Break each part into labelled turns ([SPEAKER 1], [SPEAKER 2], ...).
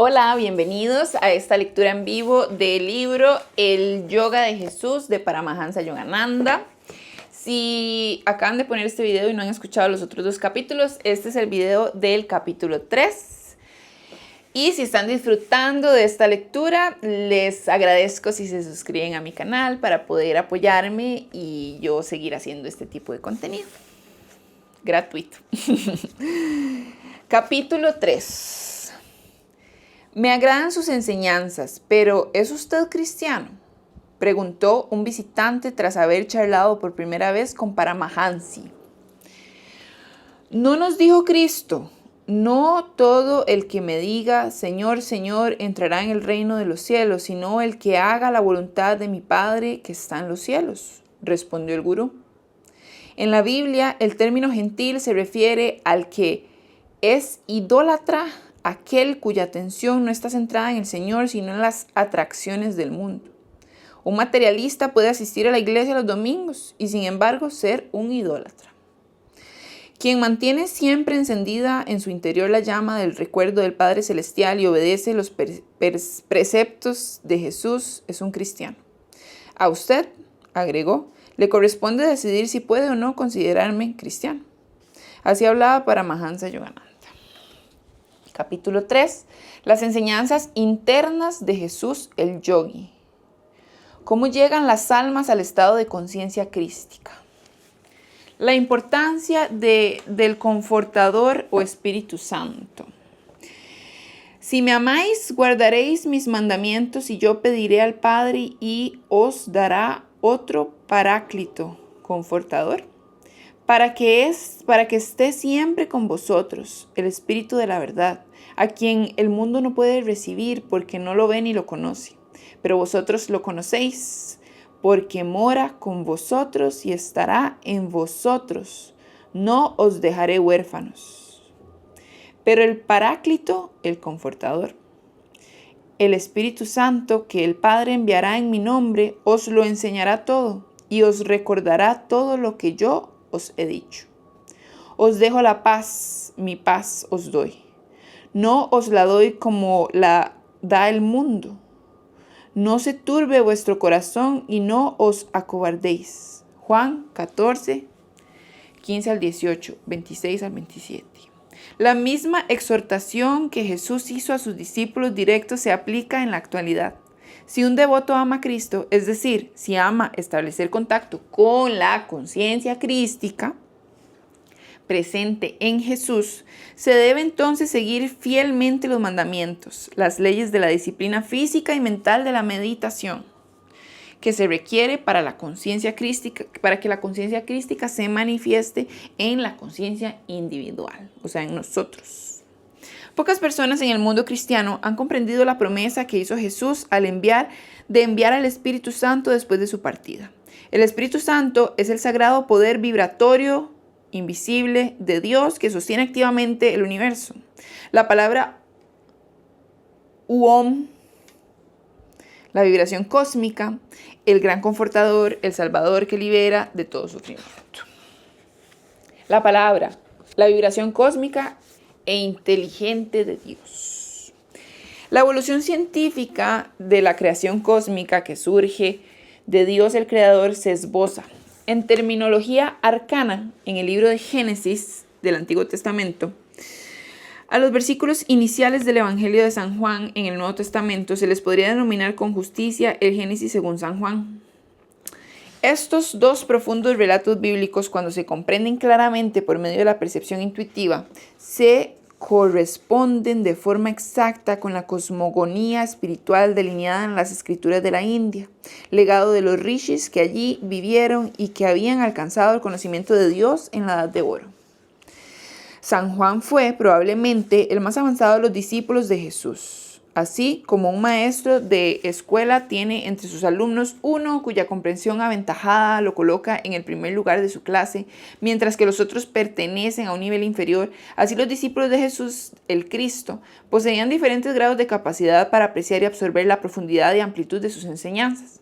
[SPEAKER 1] Hola, bienvenidos a esta lectura en vivo del libro El Yoga de Jesús de Paramahansa Yogananda. Si acaban de poner este video y no han escuchado los otros dos capítulos, este es el video del capítulo 3. Y si están disfrutando de esta lectura, les agradezco si se suscriben a mi canal para poder apoyarme y yo seguir haciendo este tipo de contenido gratuito. Capítulo 3. Me agradan sus enseñanzas, pero ¿es usted cristiano?, preguntó un visitante tras haber charlado por primera vez con Paramahansi. ¿No nos dijo Cristo: no todo el que me diga Señor, Señor entrará en el reino de los cielos, sino el que haga la voluntad de mi Padre que está en los cielos?, respondió el gurú. En la Biblia, el término gentil se refiere al que es idólatra, aquel cuya atención no está centrada en el Señor, sino en las atracciones del mundo. Un materialista puede asistir a la iglesia los domingos y, sin embargo, ser un idólatra. Quien mantiene siempre encendida en su interior la llama del recuerdo del Padre Celestial y obedece los preceptos de Jesús es un cristiano. A usted, agregó, le corresponde decidir si puede o no considerarme cristiano. Así hablaba Paramahansa Yogananda. Capítulo 3. Las enseñanzas internas de Jesús el Yogi. ¿Cómo llegan las almas al estado de conciencia crística? La importancia del Confortador o Espíritu Santo. Si me amáis, guardaréis mis mandamientos, y yo pediré al Padre y os dará otro Paráclito, Confortador, para que esté siempre con vosotros, el Espíritu de la verdad, a quien el mundo no puede recibir porque no lo ve ni lo conoce. Pero vosotros lo conocéis, porque mora con vosotros y estará en vosotros. No os dejaré huérfanos. Pero el Paráclito, el Confortador, el Espíritu Santo que el Padre enviará en mi nombre, os lo enseñará todo y os recordará todo lo que yo os he dicho. Os dejo la paz, mi paz os doy. No os la doy como la da el mundo. No se turbe vuestro corazón y no os acobardéis. Juan 14, 15 al 18, 26 al 27. La misma exhortación que Jesús hizo a sus discípulos directos se aplica en la actualidad. Si un devoto ama a Cristo, es decir, si ama establecer contacto con la conciencia crística presente en Jesús, se debe entonces seguir fielmente los mandamientos, las leyes de la disciplina física y mental de la meditación, que se requiere para la conciencia crística, para que la conciencia crística se manifieste en la conciencia individual, o sea, en nosotros. Pocas personas en el mundo cristiano han comprendido la promesa que hizo Jesús al enviar al Espíritu Santo después de su partida. El Espíritu Santo es el sagrado poder vibratorio invisible de Dios que sostiene activamente el universo. La palabra Om, la vibración cósmica, el gran confortador, el salvador que libera de todo sufrimiento. La palabra, la vibración cósmica e inteligente de Dios. La evolución científica de la creación cósmica que surge de Dios el Creador se esboza en terminología arcana en el libro de Génesis del Antiguo Testamento. A los versículos iniciales del Evangelio de San Juan en el Nuevo Testamento se les podría denominar con justicia el Génesis según San Juan. Estos dos profundos relatos bíblicos, cuando se comprenden claramente por medio de la percepción intuitiva, se corresponden de forma exacta con la cosmogonía espiritual delineada en las escrituras de la India, legado de los rishis que allí vivieron y que habían alcanzado el conocimiento de Dios en la Edad de Oro. San Juan fue probablemente el más avanzado de los discípulos de Jesús. Así como un maestro de escuela tiene entre sus alumnos uno cuya comprensión aventajada lo coloca en el primer lugar de su clase, mientras que los otros pertenecen a un nivel inferior, así los discípulos de Jesús, el Cristo, poseían diferentes grados de capacidad para apreciar y absorber la profundidad y amplitud de sus enseñanzas.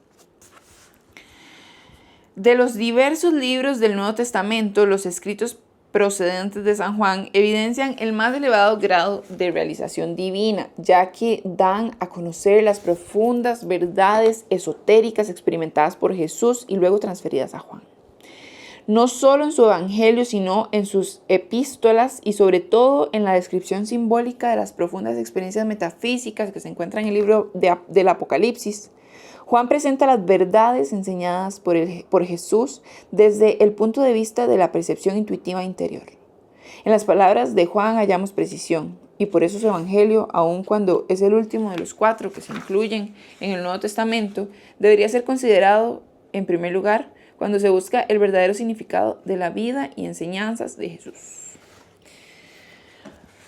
[SPEAKER 1] De los diversos libros del Nuevo Testamento, los escritos procedentes de San Juan evidencian el más elevado grado de realización divina, ya que dan a conocer las profundas verdades esotéricas experimentadas por Jesús y luego transferidas a Juan. No solo en su evangelio, sino en sus epístolas y sobre todo en la descripción simbólica de las profundas experiencias metafísicas que se encuentran en el libro del Apocalipsis. Juan presenta las verdades enseñadas por Jesús desde el punto de vista de la percepción intuitiva interior. En las palabras de Juan hallamos precisión, y por eso su evangelio, aun cuando es el último de los 4 que se incluyen en el Nuevo Testamento, debería ser considerado, en primer lugar, cuando se busca el verdadero significado de la vida y enseñanzas de Jesús.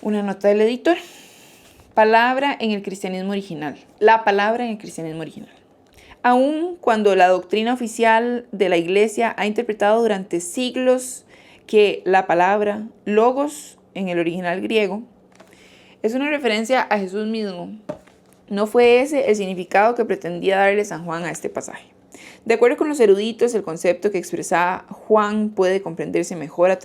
[SPEAKER 1] Una nota del editor. Palabra en el cristianismo original. La palabra en el cristianismo original. Aun cuando la doctrina oficial de la Iglesia ha interpretado durante siglos que la palabra logos en el original griego es una referencia a Jesús mismo, no fue ese el significado que pretendía darle San Juan a este pasaje. De acuerdo con los eruditos, el concepto que expresaba Juan puede comprenderse mejor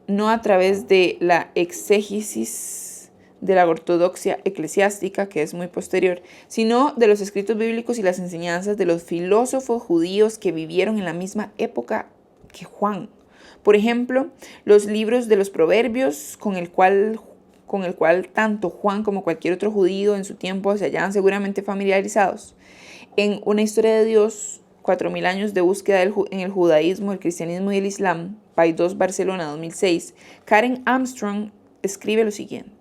[SPEAKER 1] no a través de la exégesis de la ortodoxia eclesiástica, que es muy posterior, sino de los escritos bíblicos y las enseñanzas de los filósofos judíos que vivieron en la misma época que Juan. Por ejemplo, los libros de los Proverbios, con el cual tanto Juan como cualquier otro judío en su tiempo se hallaban seguramente familiarizados. En Una historia de Dios, 4000 años de búsqueda en el judaísmo, el cristianismo y el islam, Paidós, Barcelona, 2006, Karen Armstrong escribe lo siguiente.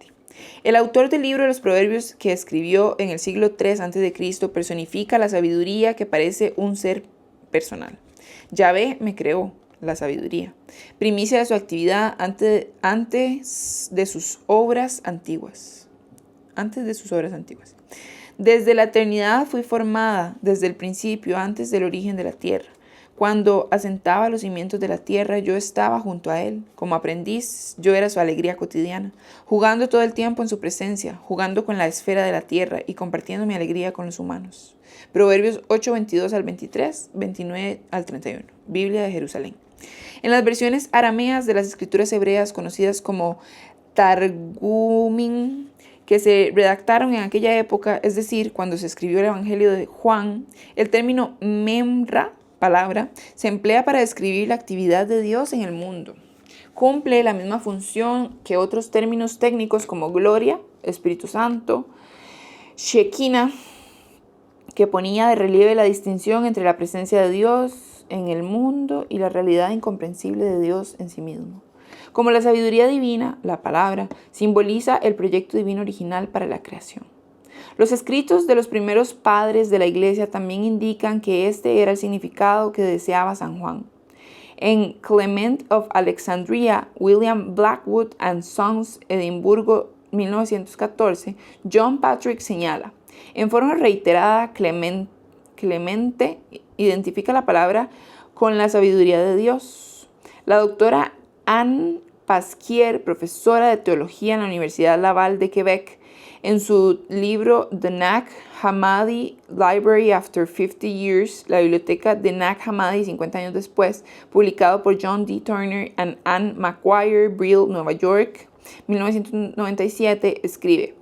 [SPEAKER 1] El autor del libro de los Proverbios, que escribió en el siglo III a.C., personifica la sabiduría que parece un ser personal. Yahvé me creó, la sabiduría, primicia de su actividad antes de sus obras antiguas. Desde la eternidad fui formada, desde el principio, antes del origen de la tierra. Cuando asentaba los cimientos de la tierra, yo estaba junto a él. Como aprendiz, yo era su alegría cotidiana, jugando todo el tiempo en su presencia, jugando con la esfera de la tierra y compartiendo mi alegría con los humanos. Proverbios 8, 22 al 23, 29 al 31. Biblia de Jerusalén. En las versiones arameas de las escrituras hebreas conocidas como Targumim, que se redactaron en aquella época, es decir, cuando se escribió el Evangelio de Juan, el término memra, palabra, se emplea para describir la actividad de Dios en el mundo. Cumple la misma función que otros términos técnicos como gloria, Espíritu Santo, Shekinah, que ponía de relieve la distinción entre la presencia de Dios en el mundo y la realidad incomprensible de Dios en sí mismo. Como la sabiduría divina, la palabra, simboliza el proyecto divino original para la creación. Los escritos de los primeros padres de la Iglesia también indican que este era el significado que deseaba San Juan. En Clement of Alexandria, William Blackwood and Sons, Edimburgo, 1914, John Patrick señala, en forma reiterada, Clemente identifica la palabra con la sabiduría de Dios. La doctora Anne Pasquier, profesora de teología en la Universidad Laval de Quebec, en su libro The Nag Hammadi Library After 50 Years, la biblioteca de Nag Hammadi 50 años después, publicado por John D. Turner y Anne McGuire, Brill, Nueva York, 1997, escribe: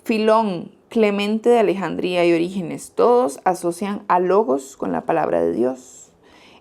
[SPEAKER 1] Filón, Clemente de Alejandría y Orígenes, todos asocian a logos con la palabra de Dios.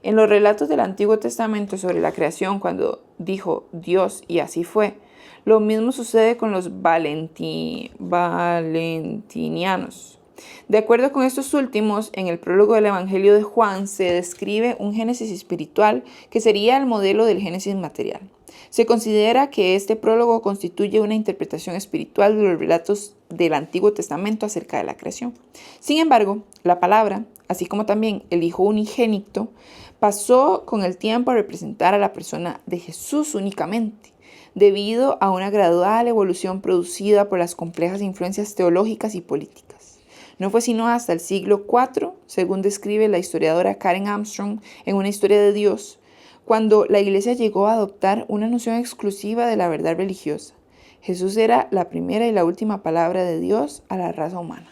[SPEAKER 1] En los relatos del Antiguo Testamento sobre la creación, cuando dijo Dios y así fue, lo mismo sucede con los valentinianos. De acuerdo con estos últimos, en el prólogo del Evangelio de Juan se describe un Génesis espiritual que sería el modelo del Génesis material. Se considera que este prólogo constituye una interpretación espiritual de los relatos del Antiguo Testamento acerca de la creación. Sin embargo, la palabra, así como también el Hijo unigénito, pasó con el tiempo a representar a la persona de Jesús únicamente, debido a una gradual evolución producida por las complejas influencias teológicas y políticas. No fue sino hasta el siglo IV, según describe la historiadora Karen Armstrong en Una historia de Dios, cuando la Iglesia llegó a adoptar una noción exclusiva de la verdad religiosa. Jesús era la primera y la última palabra de Dios a la raza humana.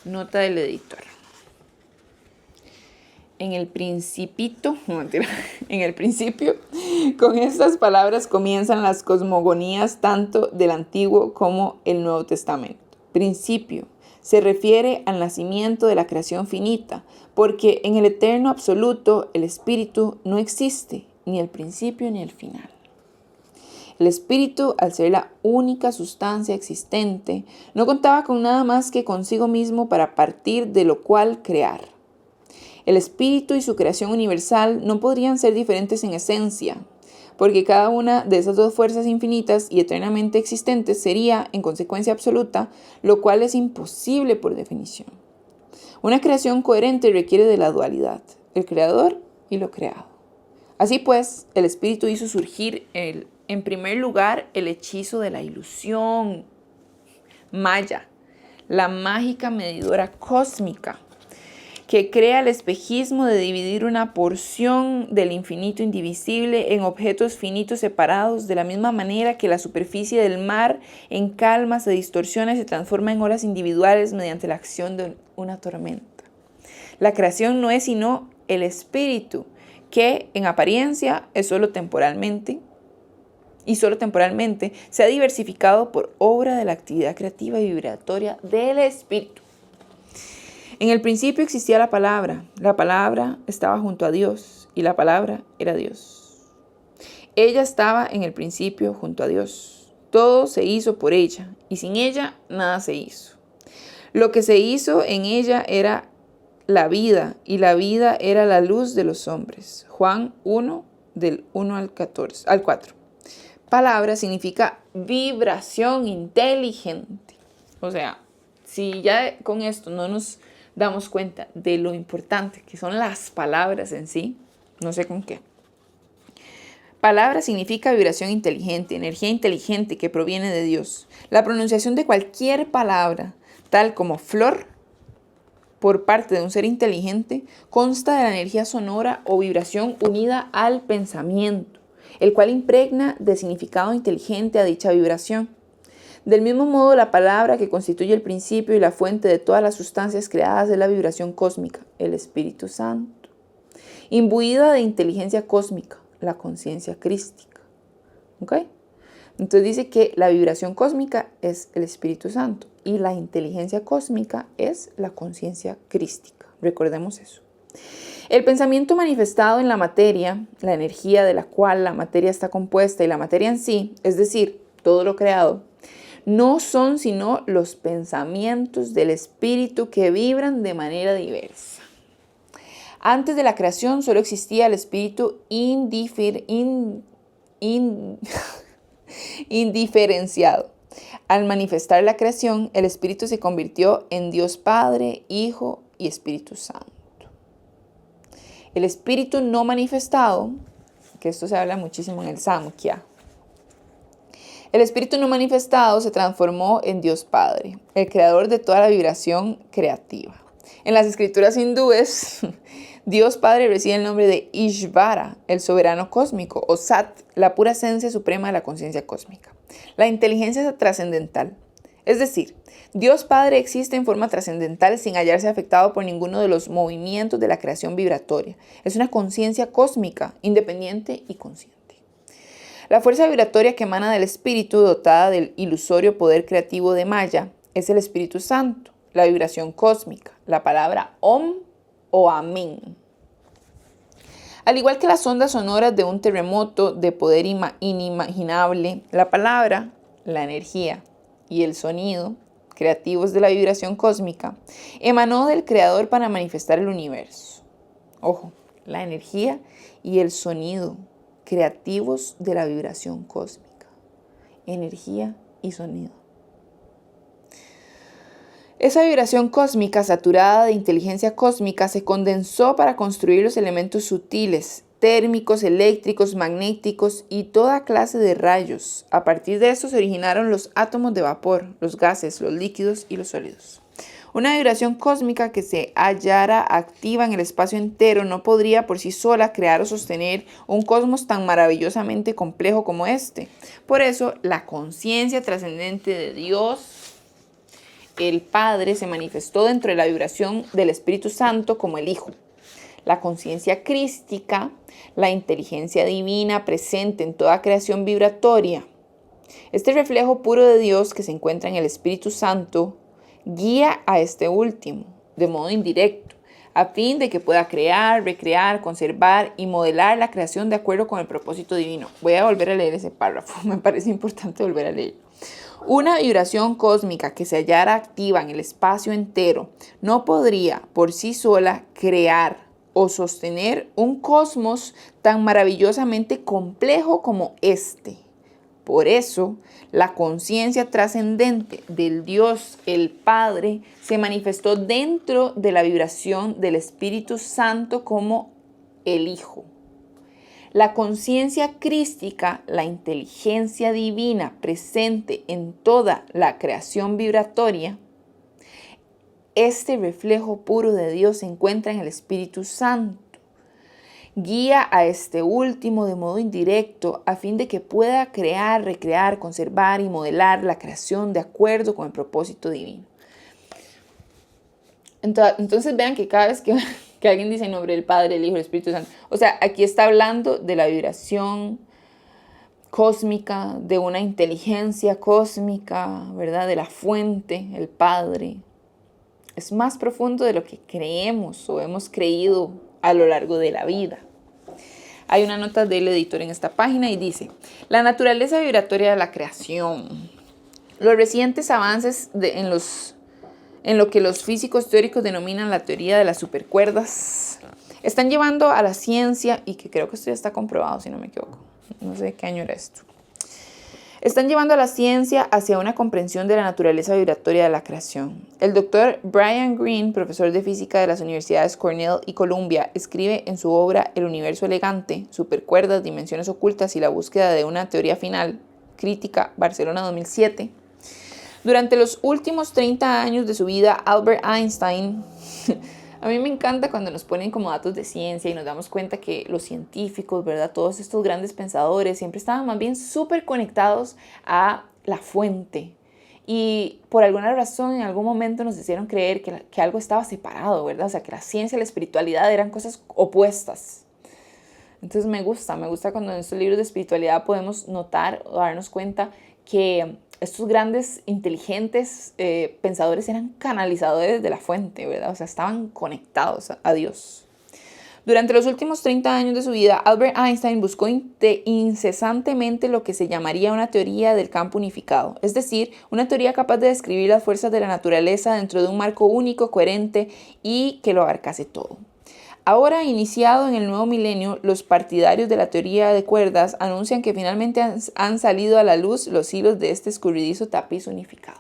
[SPEAKER 1] Nota del editor. En el principito, no, mentira, en el principio, con estas palabras comienzan las cosmogonías tanto del Antiguo como el Nuevo Testamento. Principio se refiere al nacimiento de la creación finita, porque en el eterno absoluto el espíritu no existe, ni el principio ni el final. El espíritu, al ser la única sustancia existente, no contaba con nada más que consigo mismo para partir de lo cual crear. El espíritu y su creación universal no podrían ser diferentes en esencia, porque cada una de esas dos fuerzas infinitas y eternamente existentes sería, en consecuencia absoluta, lo cual es imposible por definición. Una creación coherente requiere de la dualidad, el creador y lo creado. Así pues, el espíritu hizo surgir, en primer lugar, el hechizo de la ilusión maya, la mágica medidora cósmica, que crea el espejismo de dividir una porción del infinito indivisible en objetos finitos separados, de la misma manera que la superficie del mar en calma se distorsiona y se transforma en olas individuales mediante la acción de una tormenta. La creación no es sino el espíritu, que en apariencia es solo temporalmente se ha diversificado por obra de la actividad creativa y vibratoria del espíritu. En el principio existía la palabra estaba junto a Dios y la palabra era Dios. Ella estaba en el principio junto a Dios. Todo se hizo por ella y sin ella nada se hizo. Lo que se hizo en ella era la vida y la vida era la luz de los hombres. Juan 1 del 1 al 4. Palabra significa vibración inteligente. O sea, si ya con esto no nos damos cuenta de lo importante que son las palabras en sí, no sé con qué. Palabra significa vibración inteligente, energía inteligente que proviene de Dios. La pronunciación de cualquier palabra, tal como flor, por parte de un ser inteligente, consta de la energía sonora o vibración unida al pensamiento, el cual impregna de significado inteligente a dicha vibración. Del mismo modo, la palabra que constituye el principio y la fuente de todas las sustancias creadas es la vibración cósmica, el Espíritu Santo, imbuida de inteligencia cósmica, la conciencia crística. ¿Ok? Entonces dice que la vibración cósmica es el Espíritu Santo y la inteligencia cósmica es la conciencia crística. Recordemos eso. El pensamiento manifestado en la materia, la energía de la cual la materia está compuesta y la materia en sí, es decir, todo lo creado, no son sino los pensamientos del espíritu que vibran de manera diversa. Antes de la creación solo existía el espíritu indiferenciado. Al manifestar la creación, el espíritu se convirtió en Dios Padre, Hijo y Espíritu Santo. El espíritu no manifestado, que esto se habla muchísimo en el Samkhya, el espíritu no manifestado se transformó en Dios Padre, el creador de toda la vibración creativa. En las escrituras hindúes, Dios Padre recibe el nombre de Ishvara, el soberano cósmico, o Sat, la pura esencia suprema de la conciencia cósmica. La inteligencia trascendental. Es decir, Dios Padre existe en forma trascendental sin hallarse afectado por ninguno de los movimientos de la creación vibratoria. Es una conciencia cósmica, independiente y consciente. La fuerza vibratoria que emana del espíritu, dotada del ilusorio poder creativo de Maya, es el Espíritu Santo, la vibración cósmica, la palabra Om o Amén. Al igual que las ondas sonoras de un terremoto de poder inimaginable, la palabra, la energía y el sonido, creativos de la vibración cósmica, emanó del Creador para manifestar el universo. Ojo, la energía y el sonido, creativos de la vibración cósmica, energía y sonido. Esa vibración cósmica saturada de inteligencia cósmica se condensó para construir los elementos sutiles, térmicos, eléctricos, magnéticos y toda clase de rayos. A partir de eso se originaron los átomos de vapor, los gases, los líquidos y los sólidos. Una vibración cósmica que se hallara activa en el espacio entero no podría por sí sola crear o sostener un cosmos tan maravillosamente complejo como este. Por eso, la conciencia trascendente de Dios, el Padre, se manifestó dentro de la vibración del Espíritu Santo como el Hijo. La conciencia crística, la inteligencia divina presente en toda creación vibratoria. Este reflejo puro de Dios que se encuentra en el Espíritu Santo guía a este último, de modo indirecto, a fin de que pueda crear, recrear, conservar y modelar la creación de acuerdo con el propósito divino. Voy a volver a leer ese párrafo, me parece importante volver a leer. Una vibración cósmica que se hallara activa en el espacio entero no podría por sí sola crear o sostener un cosmos tan maravillosamente complejo como este. Por eso, la conciencia trascendente del Dios, el Padre, se manifestó dentro de la vibración del Espíritu Santo como el Hijo. La conciencia crística, la inteligencia divina presente en toda la creación vibratoria, este reflejo puro de Dios se encuentra en el Espíritu Santo. Guía a este último de modo indirecto a fin de que pueda crear, recrear, conservar y modelar la creación de acuerdo con el propósito divino. Entonces vean que cada vez que alguien dice en nombre del Padre, el Hijo, el Espíritu Santo, o sea, aquí está hablando de la vibración cósmica, de una inteligencia cósmica, ¿verdad? De la fuente, el Padre. Es más profundo de lo que creemos o hemos creído a lo largo de la vida. Hay una nota del editor en esta página y dice: la naturaleza vibratoria de la creación. Los recientes avances en lo que los físicos teóricos denominan la teoría de las supercuerdas están llevando a la ciencia, y que creo que esto ya está comprobado si no me equivoco, no sé de qué año era esto, están llevando a la ciencia hacia una comprensión de la naturaleza vibratoria de la creación. El doctor Brian Greene, profesor de física de las universidades Cornell y Columbia, escribe en su obra El universo elegante, supercuerdas, dimensiones ocultas y la búsqueda de una teoría final, Crítica, Barcelona 2007. Durante los últimos 30 años de su vida, Albert Einstein... A mí me encanta cuando nos ponen como datos de ciencia y nos damos cuenta que los científicos, ¿verdad? Todos estos grandes pensadores siempre estaban más bien súper conectados a la fuente. Y por alguna razón en algún momento nos hicieron creer que algo estaba separado, ¿verdad? O sea, que la ciencia y la espiritualidad eran cosas opuestas. Entonces me gusta cuando en estos libros de espiritualidad podemos notar o darnos cuenta que estos grandes, inteligentes pensadores eran canalizadores de la fuente, ¿verdad? O sea, estaban conectados a Dios. Durante los últimos 30 años de su vida, Albert Einstein buscó incesantemente lo que se llamaría una teoría del campo unificado, es decir, una teoría capaz de describir las fuerzas de la naturaleza dentro de un marco único, coherente y que lo abarcase todo. Ahora, iniciado en el nuevo milenio, los partidarios de la teoría de cuerdas anuncian que finalmente han salido a la luz los hilos de este escurridizo tapiz unificado.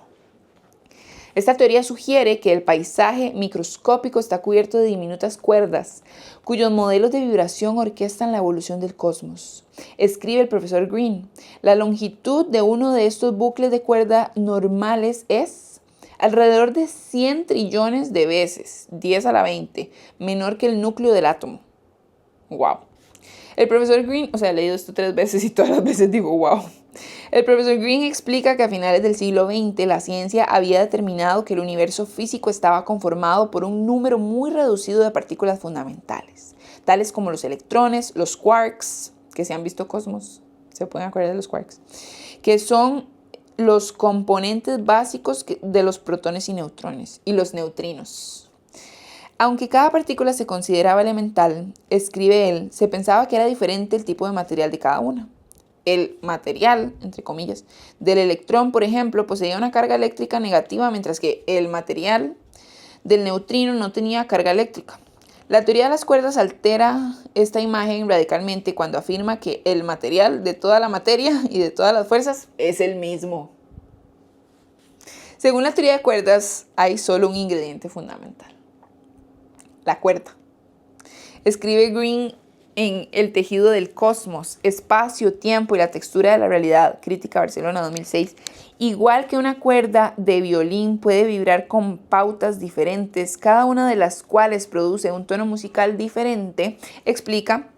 [SPEAKER 1] Esta teoría sugiere que el paisaje microscópico está cubierto de diminutas cuerdas, cuyos modelos de vibración orquestan la evolución del cosmos. Escribe el profesor Greene: la longitud de uno de estos bucles de cuerda normales es alrededor de 100 trillones de veces, 10 a la 20, menor que el núcleo del átomo. ¡Wow! El profesor Greene, o sea, he leído esto 3 veces y todas las veces digo ¡wow! El profesor Greene explica que a finales del siglo XX la ciencia había determinado que el universo físico estaba conformado por un número muy reducido de partículas fundamentales, tales como los electrones, los quarks, que se han visto cosmos, se pueden acordar de los quarks, que son los componentes básicos de los protones y neutrones, y los neutrinos. Aunque cada partícula se consideraba elemental, escribe él, se pensaba que era diferente el tipo de material de cada una. El material, entre comillas, del electrón, por ejemplo, poseía una carga eléctrica negativa, mientras que el material del neutrino no tenía carga eléctrica. La teoría de las cuerdas altera esta imagen radicalmente cuando afirma que el material de toda la materia y de todas las fuerzas es el mismo. Según la teoría de cuerdas, hay solo un ingrediente fundamental: la cuerda. Escribe Greene en El tejido del cosmos, espacio, tiempo y la textura de la realidad, Crítica, Barcelona 2006, igual que una cuerda de violín puede vibrar con pautas diferentes, cada una de las cuales produce un tono musical diferente, explica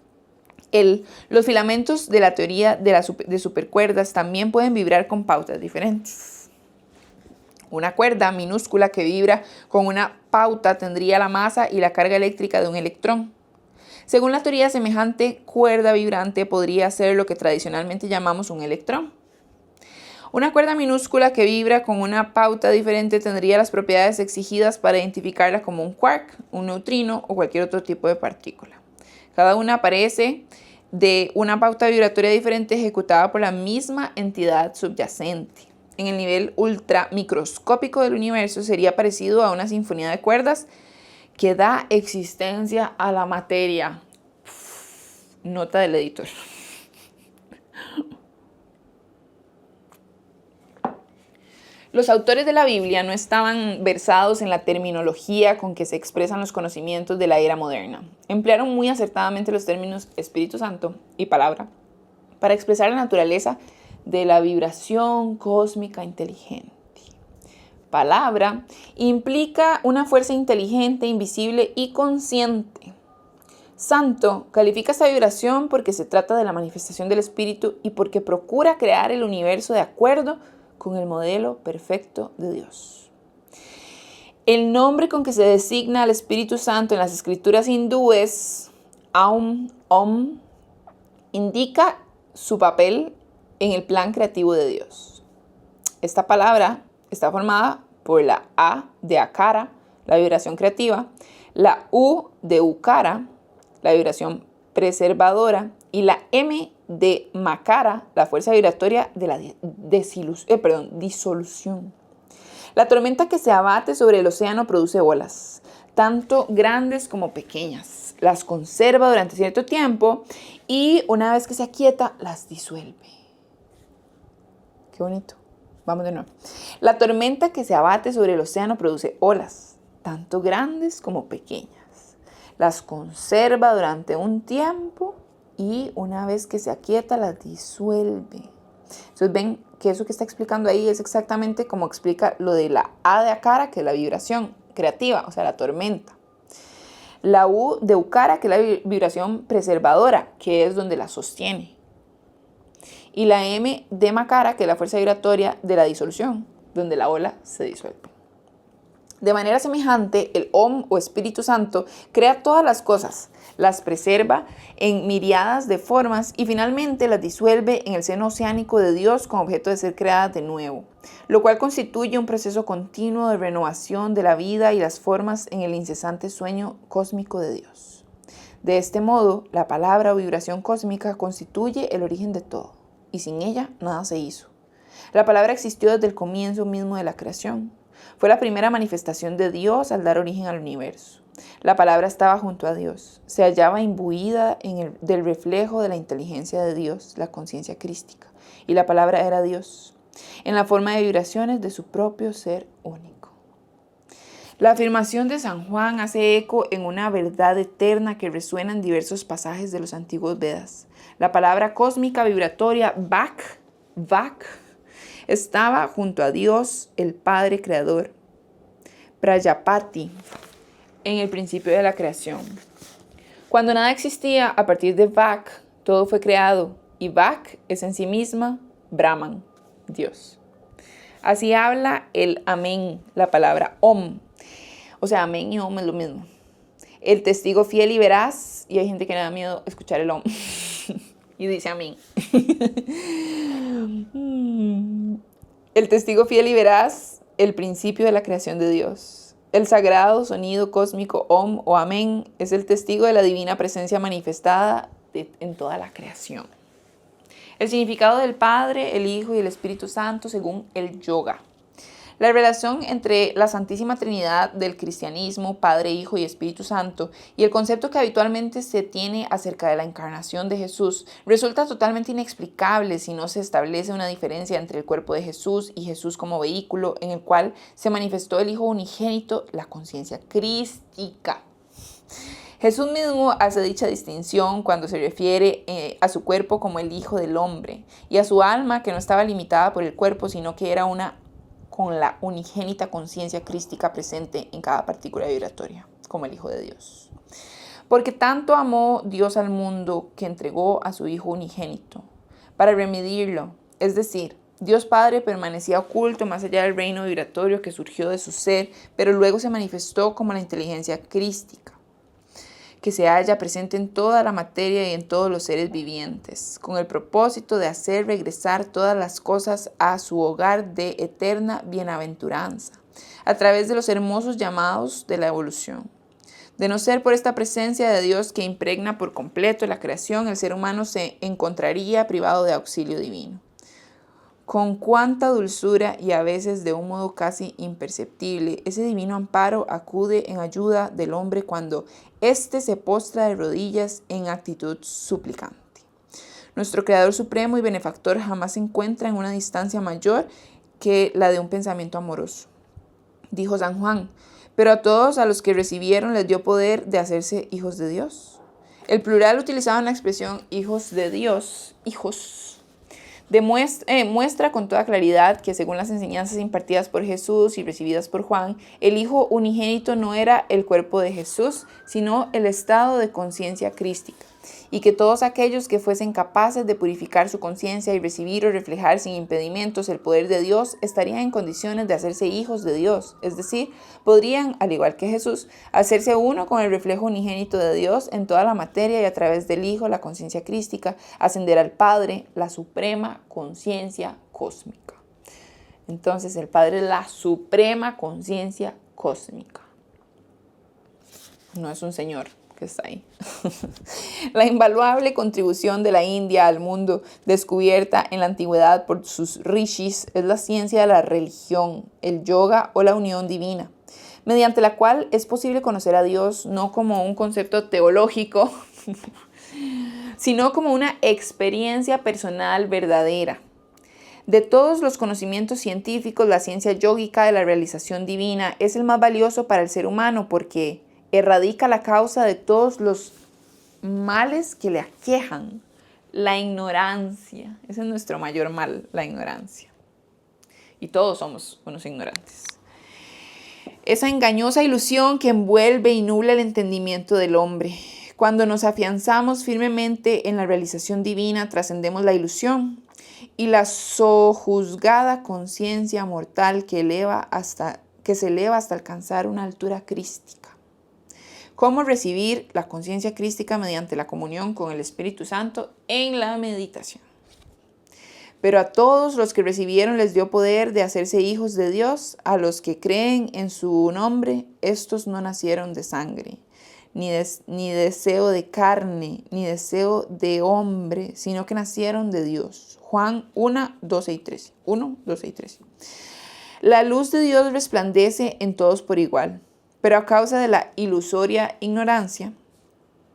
[SPEAKER 1] los filamentos de la teoría de supercuerdas también pueden vibrar con pautas diferentes. Una cuerda minúscula que vibra con una pauta tendría la masa y la carga eléctrica de un electrón. Según la teoría, semejante cuerda vibrante podría ser lo que tradicionalmente llamamos un electrón. Una cuerda minúscula que vibra con una pauta diferente tendría las propiedades exigidas para identificarla como un quark, un neutrino o cualquier otro tipo de partícula. Cada una aparece de una pauta vibratoria diferente ejecutada por la misma entidad subyacente. En el nivel ultramicroscópico del universo sería parecido a una sinfonía de cuerdas que da existencia a la materia. Nota del editor. Los autores de la Biblia no estaban versados en la terminología con que se expresan los conocimientos de la era moderna. Emplearon muy acertadamente los términos Espíritu Santo y palabra para expresar la naturaleza de la vibración cósmica inteligente. Palabra implica una fuerza inteligente, invisible y consciente. Santo califica esta vibración porque se trata de la manifestación del Espíritu y porque procura crear el universo de acuerdo con el modelo perfecto de Dios. El nombre con que se designa al Espíritu Santo en las escrituras hindúes, Aum, Om, indica su papel en el plan creativo de Dios. Esta palabra está formada por la A de Akara, la vibración creativa, la U de Ukara, la vibración preservadora, y la M de Makara, la fuerza vibratoria de la disolución. La tormenta que se abate sobre el océano produce olas, tanto grandes como pequeñas. Las conserva durante cierto tiempo y una vez que se aquieta, las disuelve. Qué bonito. Vamos de nuevo. La tormenta que se abate sobre el océano produce olas, tanto grandes como pequeñas. Las conserva durante un tiempo y una vez que se aquieta, las disuelve. Entonces ven que eso que está explicando ahí es exactamente como explica lo de la A de Akara, que es la vibración creativa, o sea, la tormenta. La U de Ukara, que es la vibración preservadora, que es donde la sostiene. Y la M de Makara, que es la fuerza vibratoria de la disolución, donde la ola se disuelve. De manera semejante, el Om o Espíritu Santo crea todas las cosas, las preserva en miriadas de formas y finalmente las disuelve en el seno oceánico de Dios con objeto de ser creadas de nuevo, lo cual constituye un proceso continuo de renovación de la vida y las formas en el incesante sueño cósmico de Dios. De este modo, la palabra o vibración cósmica constituye el origen de todo, y sin ella nada se hizo. La palabra existió desde el comienzo mismo de la creación. Fue la primera manifestación de Dios al dar origen al universo. La palabra estaba junto a Dios, se hallaba imbuida del reflejo de la inteligencia de Dios, la conciencia crística, y la palabra era Dios, en la forma de vibraciones de su propio ser único. La afirmación de San Juan hace eco en una verdad eterna que resuena en diversos pasajes de los antiguos Vedas. La palabra cósmica vibratoria Vak, estaba junto a Dios, el Padre Creador, Prajapati, en el principio de la creación. Cuando nada existía, a partir de Vak, todo fue creado, y Vak es en sí misma Brahman, Dios. Así habla el Amén, la palabra Om. O sea, Amén y Om es lo mismo. El testigo fiel y veraz, y hay gente que le da miedo escuchar el Om, y dice Amén. El testigo fiel y veraz, el principio de la creación de Dios. El sagrado sonido cósmico Om o Amén es el testigo de la divina presencia manifestada en toda la creación. El significado del Padre, el Hijo y el Espíritu Santo según el yoga. La relación entre la Santísima Trinidad del cristianismo, Padre, Hijo y Espíritu Santo, y el concepto que habitualmente se tiene acerca de la encarnación de Jesús, resulta totalmente inexplicable si no se establece una diferencia entre el cuerpo de Jesús y Jesús como vehículo en el cual se manifestó el Hijo unigénito, la conciencia crística. Jesús mismo hace dicha distinción cuando se refiere a su cuerpo como el Hijo del Hombre y a su alma que no estaba limitada por el cuerpo, sino que era una con la unigénita conciencia crística presente en cada partícula vibratoria, como el Hijo de Dios. Porque tanto amó Dios al mundo que entregó a su Hijo unigénito para redimirlo, es decir, Dios Padre permanecía oculto más allá del reino vibratorio que surgió de su ser, pero luego se manifestó como la inteligencia crística, que se halla presente en toda la materia y en todos los seres vivientes, con el propósito de hacer regresar todas las cosas a su hogar de eterna bienaventuranza, a través de los hermosos llamados de la evolución. De no ser por esta presencia de Dios que impregna por completo la creación, el ser humano se encontraría privado de auxilio divino. Con cuánta dulzura y a veces de un modo casi imperceptible, ese divino amparo acude en ayuda del hombre cuando éste se postra de rodillas en actitud suplicante. Nuestro Creador Supremo y Benefactor jamás se encuentra en una distancia mayor que la de un pensamiento amoroso. Dijo San Juan, pero a todos a los que recibieron les dio poder de hacerse hijos de Dios. El plural utilizado en la expresión hijos de Dios, hijos, muestra con toda claridad que según las enseñanzas impartidas por Jesús y recibidas por Juan, el Hijo unigénito no era el cuerpo de Jesús, sino el estado de conciencia crística, y que todos aquellos que fuesen capaces de purificar su conciencia y recibir o reflejar sin impedimentos el poder de Dios estarían en condiciones de hacerse hijos de Dios, es decir, podrían, al igual que Jesús, hacerse uno con el reflejo unigénito de Dios en toda la materia y a través del Hijo, la conciencia crística, ascender al Padre, la suprema conciencia cósmica. Entonces, el Padre es la suprema conciencia cósmica. No es un señor que está ahí. La invaluable contribución de la India al mundo, descubierta en la antigüedad por sus rishis, es la ciencia de la religión, el yoga o la unión divina, mediante la cual es posible conocer a Dios no como un concepto teológico, sino como una experiencia personal verdadera. De todos los conocimientos científicos, la ciencia yógica de la realización divina es el más valioso para el ser humano porque erradica la causa de todos los males que le aquejan, la ignorancia. Ese es nuestro mayor mal, la ignorancia. Y todos somos unos ignorantes. Esa engañosa ilusión que envuelve y nubla el entendimiento del hombre. Cuando nos afianzamos firmemente en la realización divina, trascendemos la ilusión y la sojuzgada conciencia mortal que se eleva hasta alcanzar una altura crística. ¿Cómo recibir la conciencia crística? Mediante la comunión con el Espíritu Santo en la meditación. Pero a todos los que recibieron les dio poder de hacerse hijos de Dios, a los que creen en su nombre. Estos no nacieron de sangre, ni deseo de carne, ni deseo de hombre, sino que nacieron de Dios. Juan 1, 12 y 13. 1, 12 y 13. La luz de Dios resplandece en todos por igual. Pero a causa de la ilusoria ignorancia,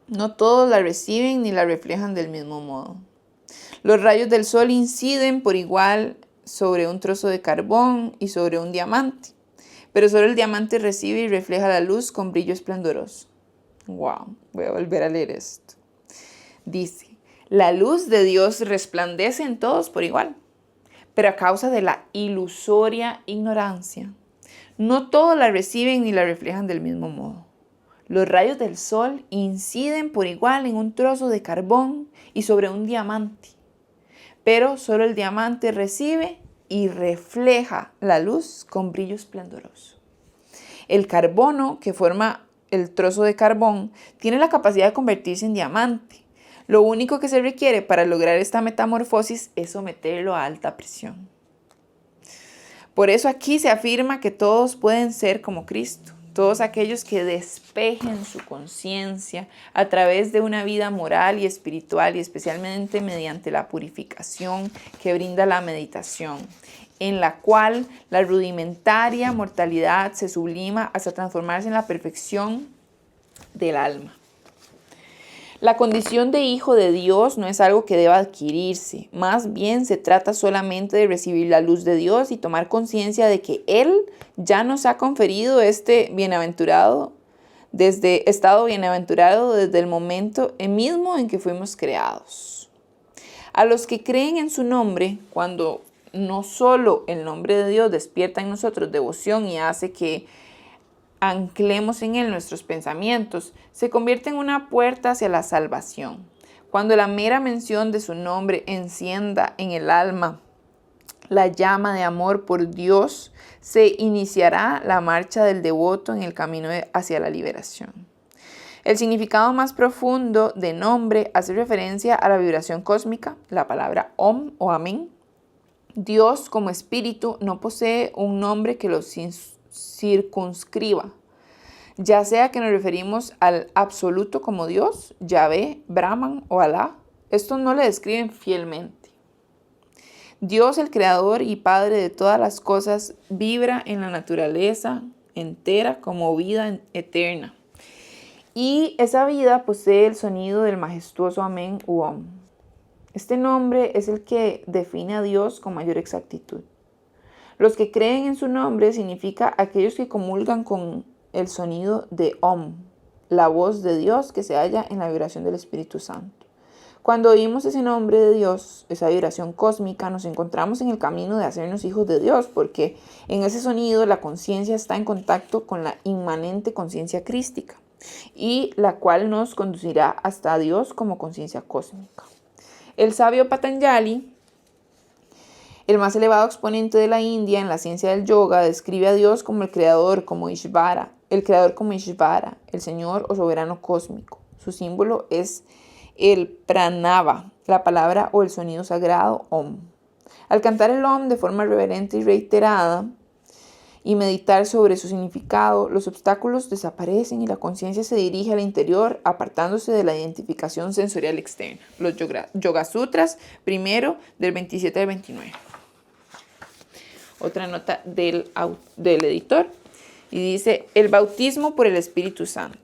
[SPEAKER 1] no todos la reciben ni la reflejan del mismo modo. Los rayos del sol inciden por igual sobre un trozo de carbón y sobre un diamante, pero solo el diamante recibe y refleja la luz con brillo esplendoroso. Wow, voy a volver a leer esto. Dice, la luz de Dios resplandece en todos por igual, pero a causa de la ilusoria ignorancia, no todos la reciben ni la reflejan del mismo modo. Los rayos del sol inciden por igual en un trozo de carbón y sobre un diamante, pero solo el diamante recibe y refleja la luz con brillo esplendoroso. El carbono que forma el trozo de carbón tiene la capacidad de convertirse en diamante. Lo único que se requiere para lograr esta metamorfosis es someterlo a alta presión. Por eso aquí se afirma que todos pueden ser como Cristo, todos aquellos que despejen su conciencia a través de una vida moral y espiritual y especialmente mediante la purificación que brinda la meditación, en la cual la rudimentaria mortalidad se sublima hasta transformarse en la perfección del alma. La condición de hijo de Dios no es algo que deba adquirirse, más bien se trata solamente de recibir la luz de Dios y tomar conciencia de que Él ya nos ha conferido este estado bienaventurado desde el momento mismo en que fuimos creados. A los que creen en su nombre, cuando no solo el nombre de Dios despierta en nosotros devoción y hace que anclemos en Él nuestros pensamientos, se convierte en una puerta hacia la salvación. Cuando la mera mención de su nombre encienda en el alma la llama de amor por Dios, se iniciará la marcha del devoto en el camino hacia la liberación. El significado más profundo de nombre hace referencia a la vibración cósmica, la palabra Om o Amén. Dios como espíritu no posee un nombre que lo circunscriba, ya sea que nos referimos al absoluto como Dios, Yahvé, Brahman o Alá. Estos no le describen fielmente. Dios, el creador y padre de todas las cosas, vibra en la naturaleza entera como vida eterna. Y esa vida posee el sonido del majestuoso Amén u Om. Este nombre es el que define a Dios con mayor exactitud. Los que creen en su nombre significa aquellos que comulgan con el sonido de Om, la voz de Dios que se halla en la vibración del Espíritu Santo. Cuando oímos ese nombre de Dios, esa vibración cósmica, nos encontramos en el camino de hacernos hijos de Dios, porque en ese sonido la conciencia está en contacto con la inmanente conciencia crística, y la cual nos conducirá hasta Dios como conciencia cósmica. El sabio Patanjali, el más elevado exponente de la India en la ciencia del yoga, describe a Dios como el creador como Ishvara, el Señor o soberano cósmico. Su símbolo es el pranava, la palabra o el sonido sagrado Om. Al cantar el Om de forma reverente y reiterada y meditar sobre su significado, los obstáculos desaparecen y la conciencia se dirige al interior, apartándose de la identificación sensorial externa. Los Yoga Sutras, primero, del 27 al 29. Otra nota del editor, y dice: el bautismo por el Espíritu Santo.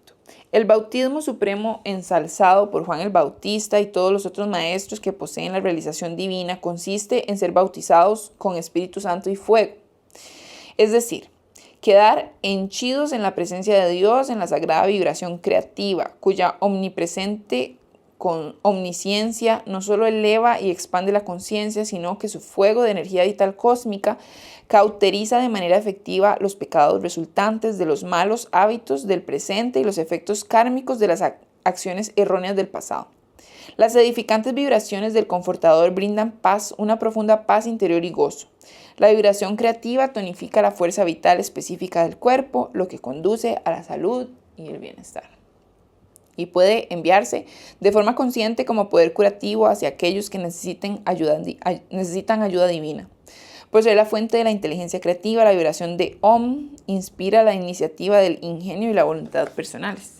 [SPEAKER 1] El bautismo supremo ensalzado por Juan el Bautista y todos los otros maestros que poseen la realización divina consiste en ser bautizados con Espíritu Santo y fuego. Es decir, quedar henchidos en la presencia de Dios, en la sagrada vibración creativa, cuya omnipresente con omnisciencia no solo eleva y expande la conciencia, sino que su fuego de energía vital cósmica cauteriza de manera efectiva los pecados resultantes de los malos hábitos del presente y los efectos kármicos de las acciones erróneas del pasado. Las edificantes vibraciones del Confortador brindan paz, una profunda paz interior y gozo. La vibración creativa tonifica la fuerza vital específica del cuerpo, lo que conduce a la salud y el bienestar. Y puede enviarse de forma consciente como poder curativo hacia aquellos que necesitan ayuda divina. Por ser la fuente de la inteligencia creativa, la vibración de Om inspira la iniciativa del ingenio y la voluntad personales.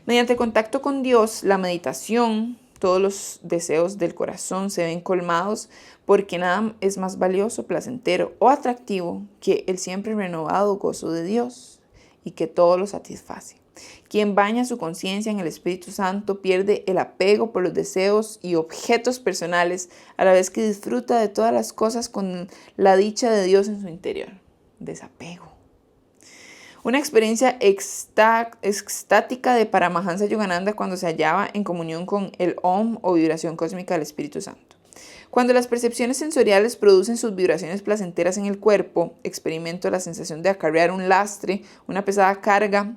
[SPEAKER 1] Mediante el contacto con Dios, la meditación, todos los deseos del corazón se ven colmados, porque nada es más valioso, placentero o atractivo que el siempre renovado gozo de Dios, y que todo lo satisface. Quien baña su conciencia en el Espíritu Santo pierde el apego por los deseos y objetos personales, a la vez que disfruta de todas las cosas con la dicha de Dios en su interior. Desapego. Una experiencia extática de Paramahansa Yogananda cuando se hallaba en comunión con el Om o vibración cósmica del Espíritu Santo. Cuando las percepciones sensoriales producen sus vibraciones placenteras en el cuerpo, experimento la sensación de acarrear un lastre, una pesada carga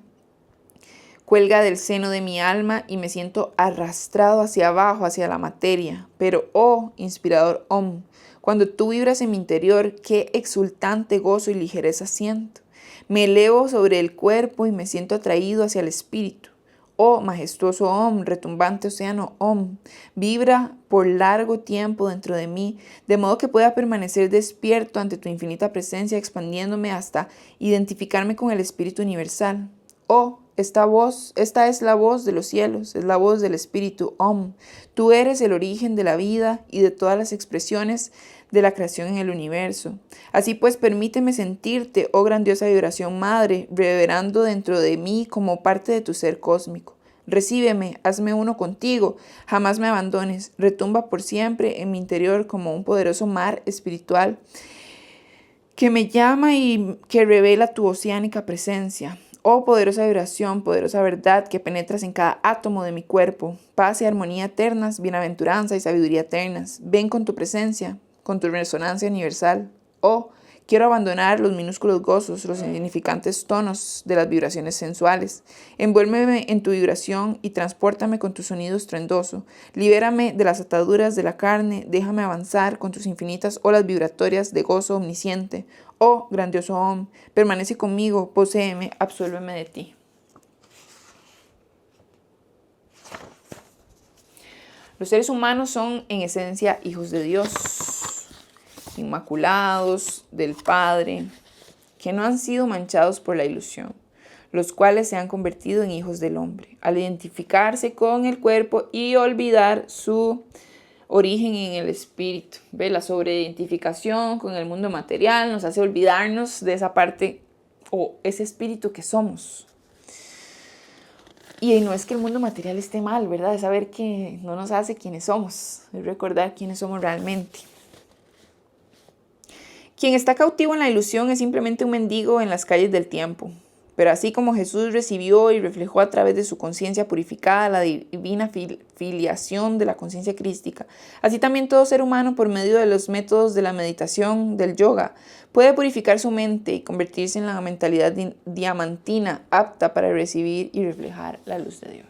[SPEAKER 1] cuelga del seno de mi alma y me siento arrastrado hacia abajo, hacia la materia. Pero, oh, inspirador Om, cuando tú vibras en mi interior, qué exultante gozo y ligereza siento. Me elevo sobre el cuerpo y me siento atraído hacia el espíritu. Oh, majestuoso Om, retumbante océano Om, vibra por largo tiempo dentro de mí, de modo que pueda permanecer despierto ante tu infinita presencia, expandiéndome hasta identificarme con el Espíritu universal. Oh, esta es la voz de los cielos, es la voz del Espíritu Om. Tú eres el origen de la vida y de todas las expresiones de la creación en el universo. Así pues, permíteme sentirte, oh grandiosa vibración madre, reverberando dentro de mí como parte de tu ser cósmico. Recíbeme, hazme uno contigo, jamás me abandones, retumba por siempre en mi interior como un poderoso mar espiritual que me llama y que revela tu oceánica presencia. Oh poderosa vibración, poderosa verdad que penetras en cada átomo de mi cuerpo, paz y armonía eternas, bienaventuranza y sabiduría eternas, ven con tu presencia, con tu resonancia universal. Oh, quiero abandonar los minúsculos gozos, los insignificantes tonos de las vibraciones sensuales. Envuélveme en tu vibración y transpórtame con tu sonido estruendoso. Libérame de las ataduras de la carne, déjame avanzar con tus infinitas olas vibratorias de gozo omnisciente. Oh, grandioso Om, permanece conmigo, poséeme, absuélveme de ti. Los seres humanos son en esencia hijos de Dios, inmaculados del Padre, que no han sido manchados por la ilusión, los cuales se han convertido en hijos del hombre, al identificarse con el cuerpo y olvidar su origen en el espíritu. ¿Ve? La sobreidentificación con el mundo material nos hace olvidarnos de esa parte o ese espíritu que somos. Y no es que el mundo material esté mal, ¿verdad? Es saber que no nos hace quienes somos, es recordar quiénes somos realmente. Quien está cautivo en la ilusión es simplemente un mendigo en las calles del tiempo. Pero así como Jesús recibió y reflejó a través de su conciencia purificada la divina filiación de la conciencia crística, así también todo ser humano, por medio de los métodos de la meditación, del yoga, puede purificar su mente y convertirse en la mentalidad diamantina apta para recibir y reflejar la luz de Dios.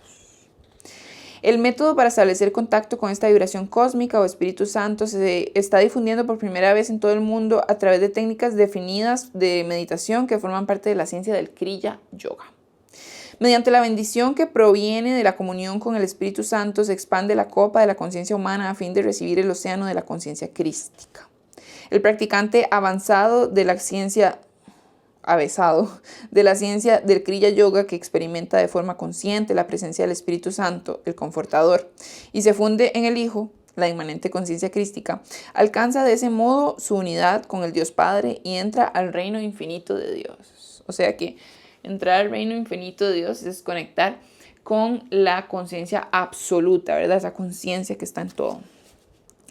[SPEAKER 1] El método para establecer contacto con esta vibración cósmica o Espíritu Santo se está difundiendo por primera vez en todo el mundo a través de técnicas definidas de meditación que forman parte de la ciencia del Kriya Yoga. Mediante la bendición que proviene de la comunión con el Espíritu Santo se expande la copa de la conciencia humana a fin de recibir el océano de la conciencia crística. El practicante avesado de la ciencia del Kriya Yoga, que experimenta de forma consciente la presencia del Espíritu Santo, el Confortador, y se funde en el Hijo, la inmanente conciencia crística, alcanza de ese modo su unidad con el Dios Padre y entra al reino infinito de Dios. O sea que entrar al reino infinito de Dios es conectar con la conciencia absoluta, ¿verdad? Esa conciencia que está en todo.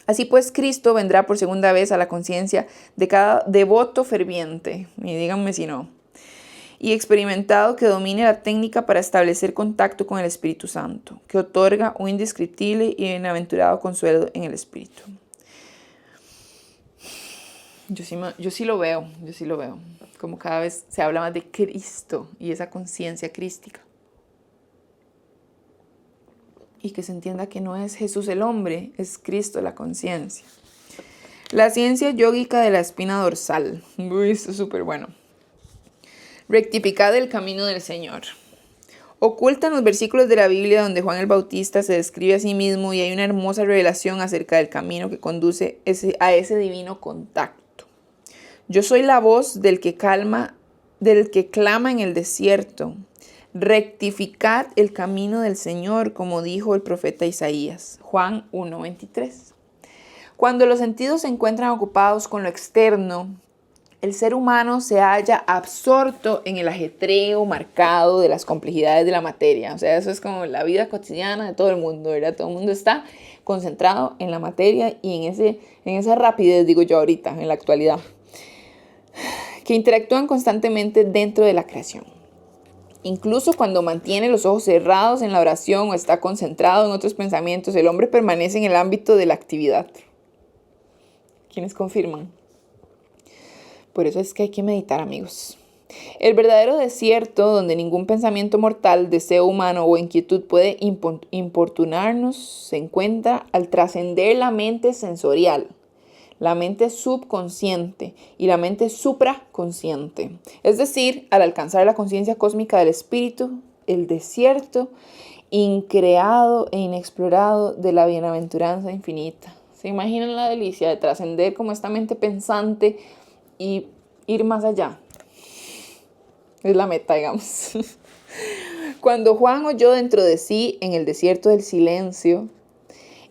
[SPEAKER 1] Así pues, Cristo vendrá por segunda vez a la conciencia de cada devoto ferviente, y díganme si no, y experimentado que domine la técnica para establecer contacto con el Espíritu Santo, que otorga un indescriptible y bienaventurado consuelo en el Espíritu. Yo sí lo veo, como cada vez se habla más de Cristo y esa conciencia crística. Y que se entienda que no es Jesús el hombre, es Cristo la conciencia. La ciencia yógica de la espina dorsal. Uy, esto es súper bueno. Rectificad el camino del Señor. Ocultan los versículos de la Biblia donde Juan el Bautista se describe a sí mismo y hay una hermosa revelación acerca del camino que conduce a ese divino contacto. Yo soy la voz del que clama en el desierto. Rectificad el camino del Señor, como dijo el profeta Isaías. Juan 1:23. Cuando los sentidos se encuentran ocupados con lo externo, el ser humano se halla absorto en el ajetreo marcado de las complejidades de la materia. O sea, eso es como la vida cotidiana de todo el mundo, ¿verdad? Todo el mundo está concentrado en la materia y en esa rapidez, digo yo ahorita, en la actualidad, que interactúan constantemente dentro de la creación. Incluso cuando mantiene los ojos cerrados en la oración o está concentrado en otros pensamientos, el hombre permanece en el ámbito de la actividad. ¿Quiénes confirman? Por eso es que hay que meditar, amigos. El verdadero desierto, donde ningún pensamiento mortal, deseo humano o inquietud puede importunarnos, se encuentra al trascender la mente sensorial, la mente subconsciente y la mente supraconsciente. Es decir, al alcanzar la conciencia cósmica del espíritu, el desierto increado e inexplorado de la bienaventuranza infinita. ¿Se imaginan la delicia de trascender como esta mente pensante y ir más allá? Es la meta, digamos. Cuando Juan oyó dentro de sí, en el desierto del silencio,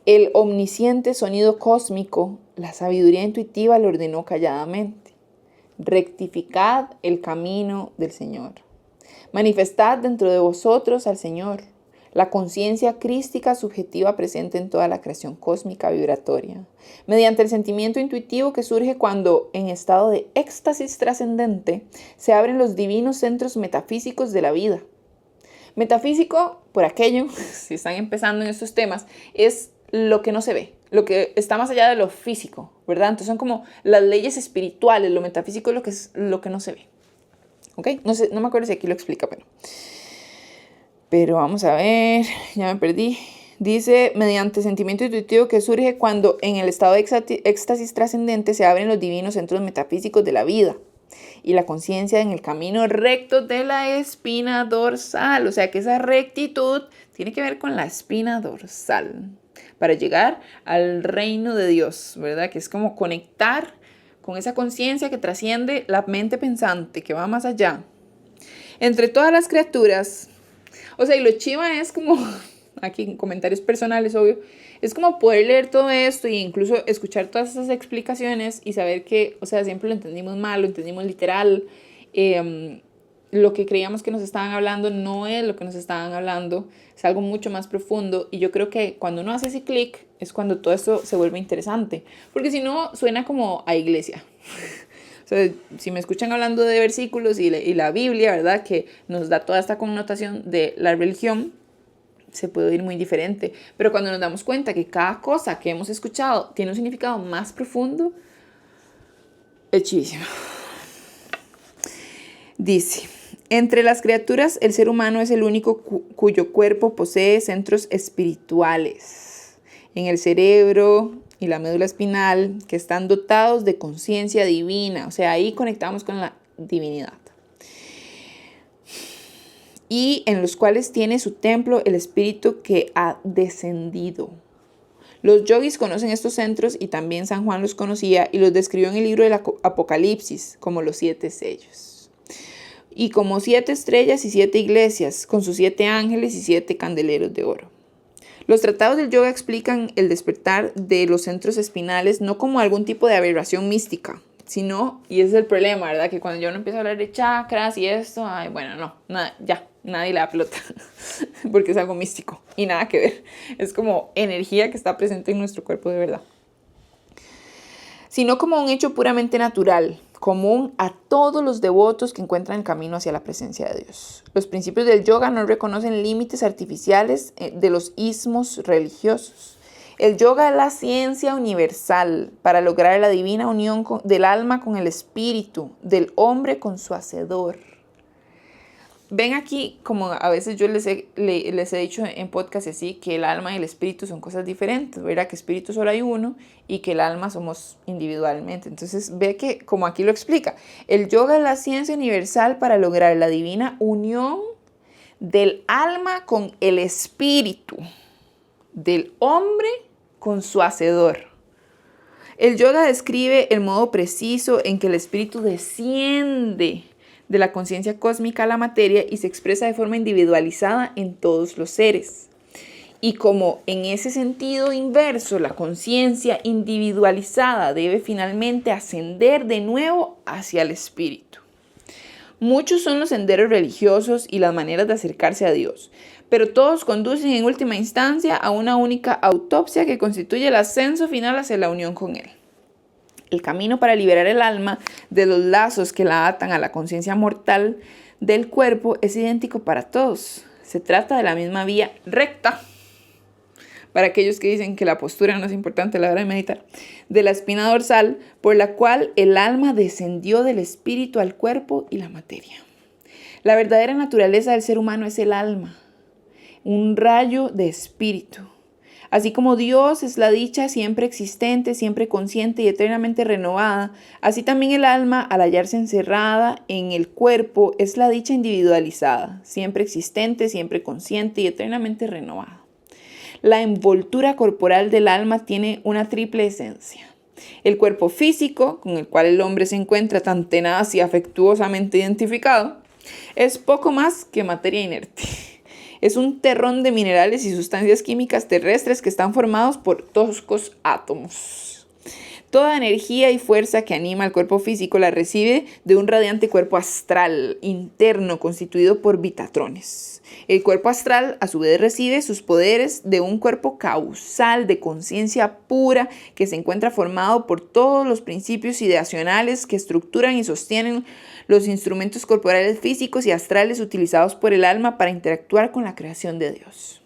[SPEAKER 1] el omnisciente sonido cósmico, la sabiduría intuitiva le ordenó calladamente: rectificad el camino del Señor. Manifestad dentro de vosotros al Señor, la conciencia crística subjetiva presente en toda la creación cósmica vibratoria, mediante el sentimiento intuitivo que surge cuando, en estado de éxtasis trascendente, se abren los divinos centros metafísicos de la vida. Metafísico, por aquello, si están empezando en estos temas, es lo que no se ve, lo que está más allá de lo físico, ¿verdad? Entonces son como las leyes espirituales, lo metafísico es lo que no se ve. ¿Ok? No me acuerdo si aquí lo explica, pero vamos a ver, ya me perdí. Dice, mediante sentimiento intuitivo que surge cuando en el estado de éxtasis trascendente se abren los divinos centros metafísicos de la vida y la conciencia en el camino recto de la espina dorsal. O sea que esa rectitud tiene que ver con la espina dorsal, para llegar al reino de Dios, ¿verdad? Que es como conectar con esa conciencia que trasciende la mente pensante, que va más allá. Entre todas las criaturas, o sea, y lo chiva es como, aquí en comentarios personales, obvio, es como poder leer todo esto e incluso escuchar todas esas explicaciones y saber que, o sea, siempre lo entendimos mal, lo entendimos literal. Lo que creíamos que nos estaban hablando no es lo que nos estaban hablando, es algo mucho más profundo. Y yo creo que cuando uno hace ese clic es cuando todo esto se vuelve interesante, porque si no suena como a iglesia. O sea, si me escuchan hablando de versículos y la Biblia, ¿verdad? Que nos da toda esta connotación de la religión, se puede oír muy diferente. Pero cuando nos damos cuenta que cada cosa que hemos escuchado tiene un significado más profundo, es chidísimo. Dice, entre las criaturas, el ser humano es el único cuyo cuerpo posee centros espirituales en el cerebro y la médula espinal que están dotados de conciencia divina. O sea, ahí conectamos con la divinidad. Y en los cuales tiene su templo el espíritu que ha descendido. Los yogis conocen estos centros y también San Juan los conocía y los describió en el libro del Apocalipsis como los 7 sellos. Y como 7 estrellas y 7 iglesias, con sus 7 ángeles y 7 candeleros de oro. Los tratados del yoga explican el despertar de los centros espinales no como algún tipo de aberración mística, sino, y ese es el problema, ¿verdad? Que cuando yo no empiezo a hablar de chakras y esto, ay, bueno, no, nada, ya, nadie le da pelota, porque es algo místico y nada que ver. Es como energía que está presente en nuestro cuerpo de verdad. Sino como un hecho puramente natural, común a todos los devotos que encuentran el camino hacia la presencia de Dios. Los principios del yoga no reconocen límites artificiales de los ismos religiosos. El yoga es la ciencia universal para lograr la divina unión del alma con el espíritu, del hombre con su hacedor. Ven aquí, como a veces yo les he dicho en podcast así, que el alma y el espíritu son cosas diferentes, ¿verdad? Que espíritu solo hay uno y que el alma somos individualmente. Entonces ve que, como aquí lo explica, el yoga es la ciencia universal para lograr la divina unión del alma con el espíritu, del hombre con su hacedor. El yoga describe el modo preciso en que el espíritu desciende de la conciencia cósmica a la materia y se expresa de forma individualizada en todos los seres. Y como en ese sentido inverso, la conciencia individualizada debe finalmente ascender de nuevo hacia el espíritu. Muchos son los senderos religiosos y las maneras de acercarse a Dios, pero todos conducen en última instancia a una única autopsia que constituye el ascenso final hacia la unión con Él. El camino para liberar el alma de los lazos que la atan a la conciencia mortal del cuerpo es idéntico para todos. Se trata de la misma vía recta, para aquellos que dicen que la postura no es importante a la hora de meditar, de la espina dorsal por la cual el alma descendió del espíritu al cuerpo y la materia. La verdadera naturaleza del ser humano es el alma, un rayo de espíritu. Así como Dios es la dicha siempre existente, siempre consciente y eternamente renovada, así también el alma, al hallarse encerrada en el cuerpo, es la dicha individualizada, siempre existente, siempre consciente y eternamente renovada. La envoltura corporal del alma tiene una triple esencia. El cuerpo físico, con el cual el hombre se encuentra tan tenaz y afectuosamente identificado, es poco más que materia inerte. Es un terrón de minerales y sustancias químicas terrestres que están formados por toscos átomos. Toda energía y fuerza que anima al cuerpo físico la recibe de un radiante cuerpo astral interno constituido por vitatrones. El cuerpo astral a su vez recibe sus poderes de un cuerpo causal de conciencia pura que se encuentra formado por todos los principios ideacionales que estructuran y sostienen los instrumentos corporales físicos y astrales utilizados por el alma para interactuar con la creación de Dios.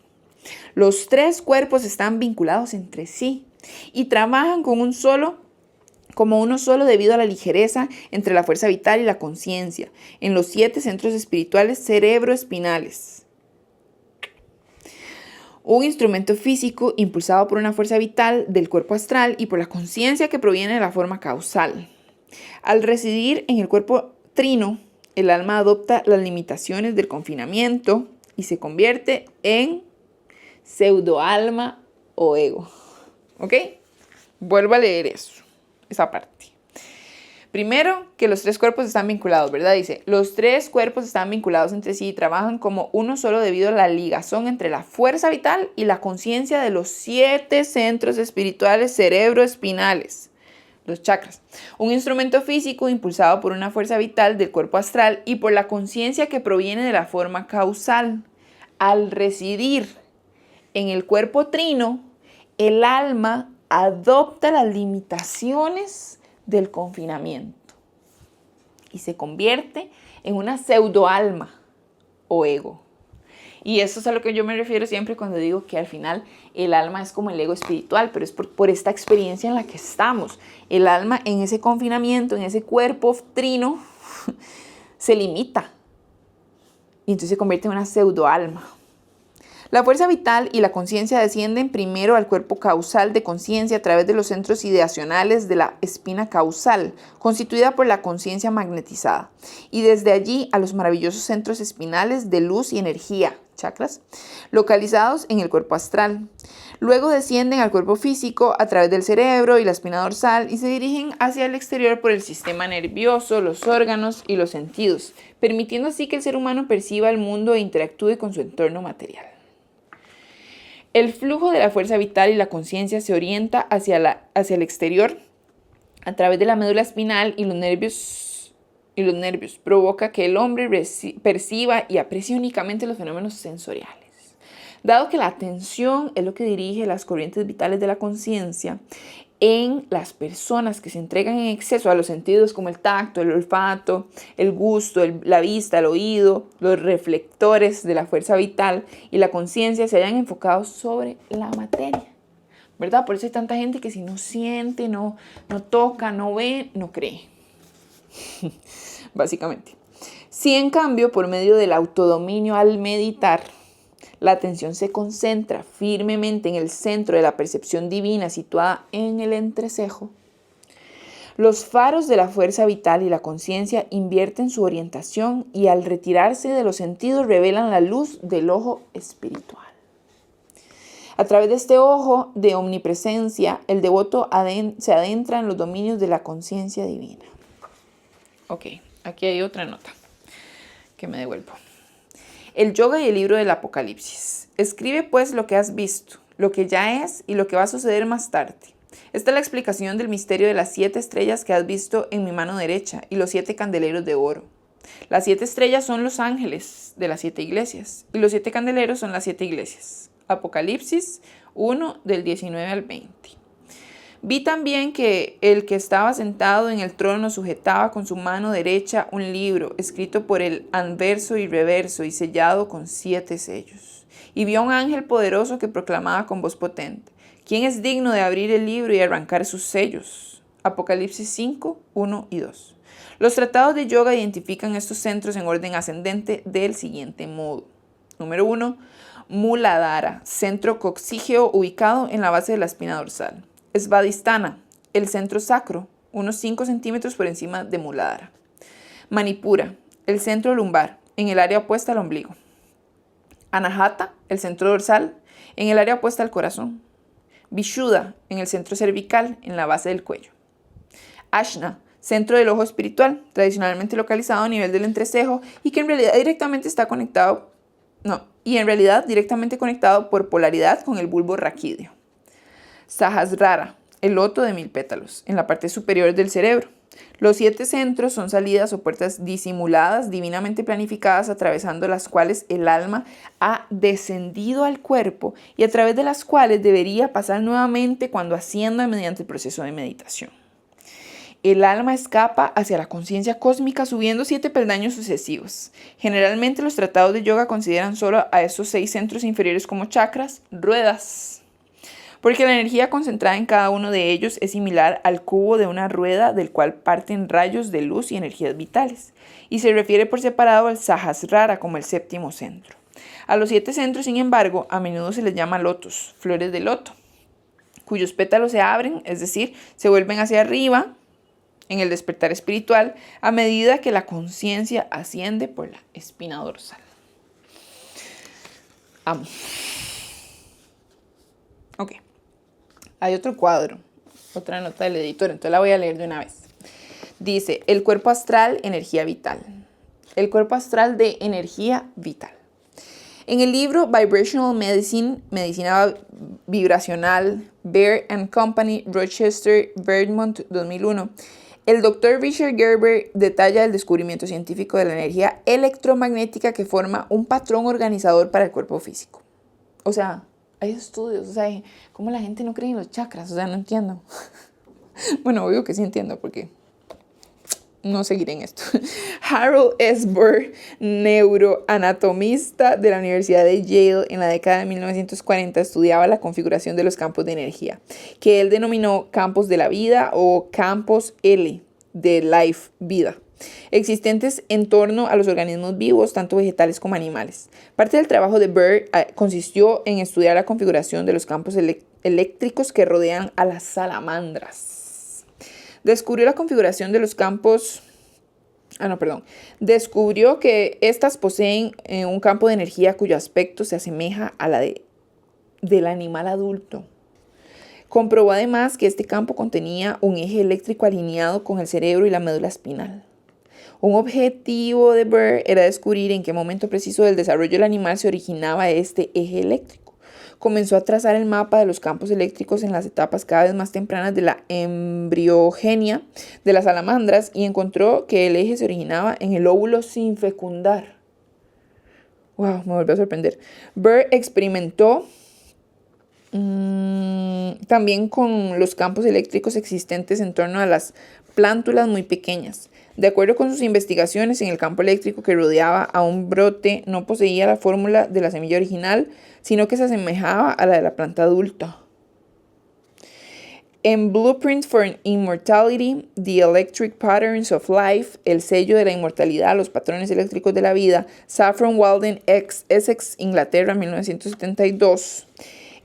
[SPEAKER 1] Los 3 cuerpos están vinculados entre sí y trabajan como uno solo debido a la ligereza entre la fuerza vital y la conciencia en los 7 centros espirituales cerebroespinales. Un instrumento físico impulsado por una fuerza vital del cuerpo astral y por la conciencia que proviene de la forma causal. Al residir en el cuerpo trino, el alma adopta las limitaciones del confinamiento y se convierte en pseudoalma o ego. ¿Ok? Vuelvo a leer eso, esa parte. Primero, que los tres cuerpos están vinculados, ¿verdad? Dice, los tres cuerpos están vinculados entre sí y trabajan como uno solo debido a la ligazón entre la fuerza vital y la conciencia de los 7 centros espirituales cerebroespinales, los chakras. Un instrumento físico impulsado por una fuerza vital del cuerpo astral y por la conciencia que proviene de la forma causal. Al residir en el cuerpo trino, el alma adopta las limitaciones del confinamiento y se convierte en una pseudoalma o ego. Y eso es a lo que yo me refiero siempre cuando digo que al final el alma es como el ego espiritual, pero es por esta experiencia en la que estamos. El alma en ese confinamiento, en ese cuerpo trino, se limita y entonces se convierte en una pseudoalma. La fuerza vital y la conciencia descienden primero al cuerpo causal de conciencia a través de los centros ideacionales de la espina causal, constituida por la conciencia magnetizada, y desde allí a los maravillosos centros espinales de luz y energía, chakras, localizados en el cuerpo astral. Luego descienden al cuerpo físico a través del cerebro y la espina dorsal y se dirigen hacia el exterior por el sistema nervioso, los órganos y los sentidos, permitiendo así que el ser humano perciba el mundo e interactúe con su entorno material. El flujo de la fuerza vital y la conciencia se orienta hacia el exterior a través de la médula espinal y los nervios provoca que el hombre perciba y aprecie únicamente los fenómenos sensoriales. Dado que la atención es lo que dirige las corrientes vitales de la conciencia, en las personas que se entregan en exceso a los sentidos como el tacto, el olfato, el gusto, la vista, el oído, los reflectores de la fuerza vital y la conciencia se hayan enfocado sobre la materia, ¿verdad? Por eso hay tanta gente que si no siente, no toca, no ve, no cree, básicamente. Si en cambio, por medio del autodominio al meditar, la atención se concentra firmemente en el centro de la percepción divina situada en el entrecejo, los faros de la fuerza vital y la conciencia invierten su orientación y al retirarse de los sentidos revelan la luz del ojo espiritual. A través de este ojo de omnipresencia, el devoto se adentra en los dominios de la conciencia divina. Ok, aquí hay otra nota que me devuelvo. El yoga y el libro del Apocalipsis. Escribe pues lo que has visto, lo que ya es y lo que va a suceder más tarde. Esta es la explicación del misterio de las 7 estrellas que has visto en mi mano derecha y los 7 candeleros de oro. Las 7 estrellas son los ángeles de las 7 iglesias y los 7 candeleros son las 7 iglesias. Apocalipsis 1 del 19 al 20. Vi también que el que estaba sentado en el trono sujetaba con su mano derecha un libro escrito por el anverso y reverso y sellado con 7 sellos. Y vi a un ángel poderoso que proclamaba con voz potente: ¿quién es digno de abrir el libro y arrancar sus sellos? Apocalipsis 5, 1 y 2. Los tratados de yoga identifican estos centros en orden ascendente del siguiente modo. Número 1. Muladhara, centro coxígeo ubicado en la base de la espina dorsal. Svadhisthana, el centro sacro, unos 5 centímetros por encima de Muladhara. Manipura, el centro lumbar, en el área opuesta al ombligo. Anahata, el centro dorsal, en el área opuesta al corazón. Vishuddha, en el centro cervical, en la base del cuello. Ajna, centro del ojo espiritual, tradicionalmente localizado a nivel del entrecejo y que en realidad directamente directamente conectado por polaridad con el bulbo raquídeo. Sahasrara, el loto de 1000 pétalos, en la parte superior del cerebro. Los 7 centros son salidas o puertas disimuladas, divinamente planificadas, atravesando las cuales el alma ha descendido al cuerpo y a través de las cuales debería pasar nuevamente cuando ascienda mediante el proceso de meditación. El alma escapa hacia la conciencia cósmica subiendo 7 peldaños sucesivos. Generalmente los tratados de yoga consideran solo a esos 6 centros inferiores como chakras, ruedas, porque la energía concentrada en cada uno de ellos es similar al cubo de una rueda del cual parten rayos de luz y energías vitales, y se refiere por separado al Sahasrara como el 7º centro. A los 7 centros, sin embargo, a menudo se les llama lotos, flores de loto, cuyos pétalos se abren, es decir, se vuelven hacia arriba en el despertar espiritual a medida que la conciencia asciende por la espina dorsal. Amo. Ok. Hay otro cuadro, otra nota del editor, entonces la voy a leer de una vez. Dice, el cuerpo astral, energía vital. El cuerpo astral de energía vital. En el libro Vibrational Medicine, Medicina Vibracional, Baer and Company, Rochester, Vermont, 2001, el Dr. Richard Gerber detalla el descubrimiento científico de la energía electromagnética que forma un patrón organizador para el cuerpo físico. O sea, hay estudios, o sea, ¿cómo la gente no cree en los chakras? O sea, no entiendo. Bueno, obvio que sí entiendo porque no seguiré en esto. Harold S. Burr, neuroanatomista de la Universidad de Yale en la década de 1940, estudiaba la configuración de los campos de energía, que él denominó campos de la vida o campos L, de life, vida, existentes en torno a los organismos vivos, tanto vegetales como animales. Parte del trabajo de Burr consistió en estudiar la configuración de los campos eléctricos que rodean a las salamandras. Descubrió la configuración de los campos... Descubrió que éstas poseen un campo de energía cuyo aspecto se asemeja a la del animal adulto. Comprobó además que este campo contenía un eje eléctrico alineado con el cerebro y la médula espinal. Un objetivo de Burr era descubrir en qué momento preciso del desarrollo del animal se originaba este eje eléctrico. Comenzó a trazar el mapa de los campos eléctricos en las etapas cada vez más tempranas de la embriogenia de las salamandras y encontró que el eje se originaba en el óvulo sin fecundar. ¡Wow! Me volvió a sorprender. Burr experimentó también con los campos eléctricos existentes en torno a las plántulas muy pequeñas. De acuerdo con sus investigaciones, en el campo eléctrico que rodeaba a un brote no poseía la fórmula de la semilla original, sino que se asemejaba a la de la planta adulta. En Blueprint for Immortality, The Electric Patterns of Life, el sello de la inmortalidad, los patrones eléctricos de la vida, Saffron Walden, Essex, Inglaterra, 1972,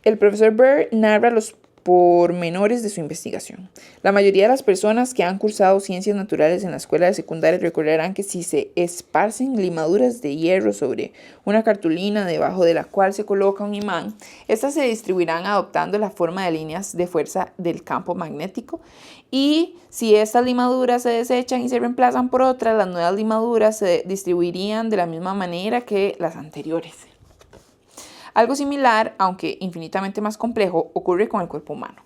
[SPEAKER 1] el profesor Burr narra los pormenores de su investigación. La mayoría de las personas que han cursado ciencias naturales en la escuela de secundaria recordarán que si se esparcen limaduras de hierro sobre una cartulina debajo de la cual se coloca un imán, estas se distribuirán adoptando la forma de líneas de fuerza del campo magnético, y si estas limaduras se desechan y se reemplazan por otras, las nuevas limaduras se distribuirían de la misma manera que las anteriores. Algo similar, aunque infinitamente más complejo, ocurre con el cuerpo humano.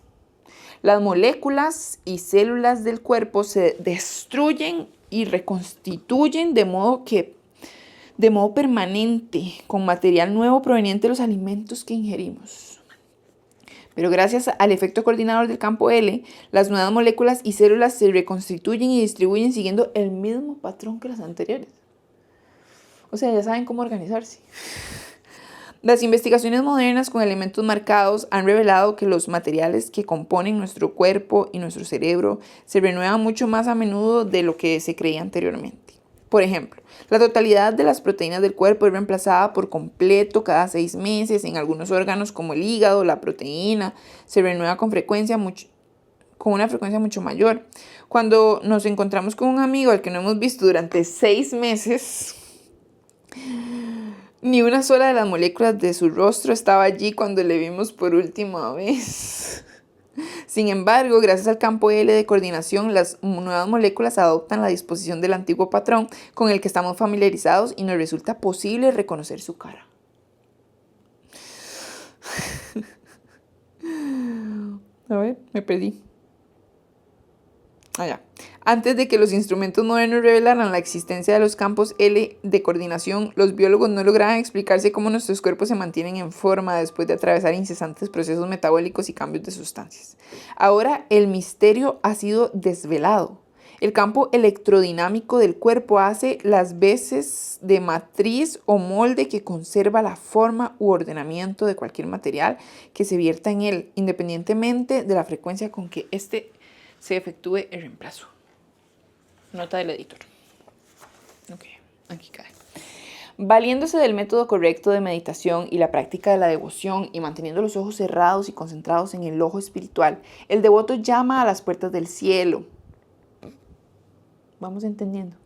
[SPEAKER 1] Las moléculas y células del cuerpo se destruyen y reconstituyen de modo permanente, con material nuevo proveniente de los alimentos que ingerimos. Pero gracias al efecto coordinador del campo L, las nuevas moléculas y células se reconstituyen y distribuyen siguiendo el mismo patrón que las anteriores. O sea, ya saben cómo organizarse. Las investigaciones modernas con elementos marcados han revelado que los materiales que componen nuestro cuerpo y nuestro cerebro se renuevan mucho más a menudo de lo que se creía anteriormente. Por ejemplo, la totalidad de las proteínas del cuerpo es reemplazada por completo cada 6 meses. En algunos órganos como el hígado, la proteína se renueva con una frecuencia mucho mayor. Cuando nos encontramos con un amigo al que no hemos visto durante 6 meses... Ni una sola de las moléculas de su rostro estaba allí cuando le vimos por última vez. Sin embargo, gracias al campo L de coordinación, las nuevas moléculas adoptan la disposición del antiguo patrón con el que estamos familiarizados y nos resulta posible reconocer su cara. A ver, me perdí. Allá. Antes de que los instrumentos modernos revelaran la existencia de los campos L de coordinación, los biólogos no lograban explicarse cómo nuestros cuerpos se mantienen en forma después de atravesar incesantes procesos metabólicos y cambios de sustancias. Ahora el misterio ha sido desvelado. El campo electrodinámico del cuerpo hace las veces de matriz o molde que conserva la forma u ordenamiento de cualquier material que se vierta en él, independientemente de la frecuencia con que éste se efectúe el reemplazo. Nota del editor. Ok, aquí cae. Valiéndose del método correcto de meditación y la práctica de la devoción y manteniendo los ojos cerrados y concentrados en el ojo espiritual, el devoto llama a las puertas del cielo. Vamos entendiendo.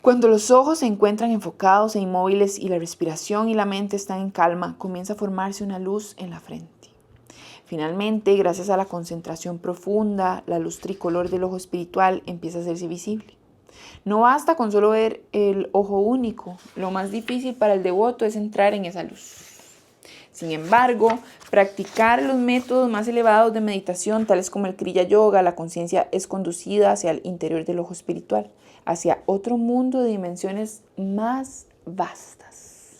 [SPEAKER 1] Cuando los ojos se encuentran enfocados e inmóviles y la respiración y la mente están en calma, comienza a formarse una luz en la frente. Finalmente, gracias a la concentración profunda, la luz tricolor del ojo espiritual empieza a hacerse visible. No basta con solo ver el ojo único, lo más difícil para el devoto es entrar en esa luz. Sin embargo, practicar los métodos más elevados de meditación, tales como el Kriya Yoga, la conciencia es conducida hacia el interior del ojo espiritual, hacia otro mundo de dimensiones más vastas.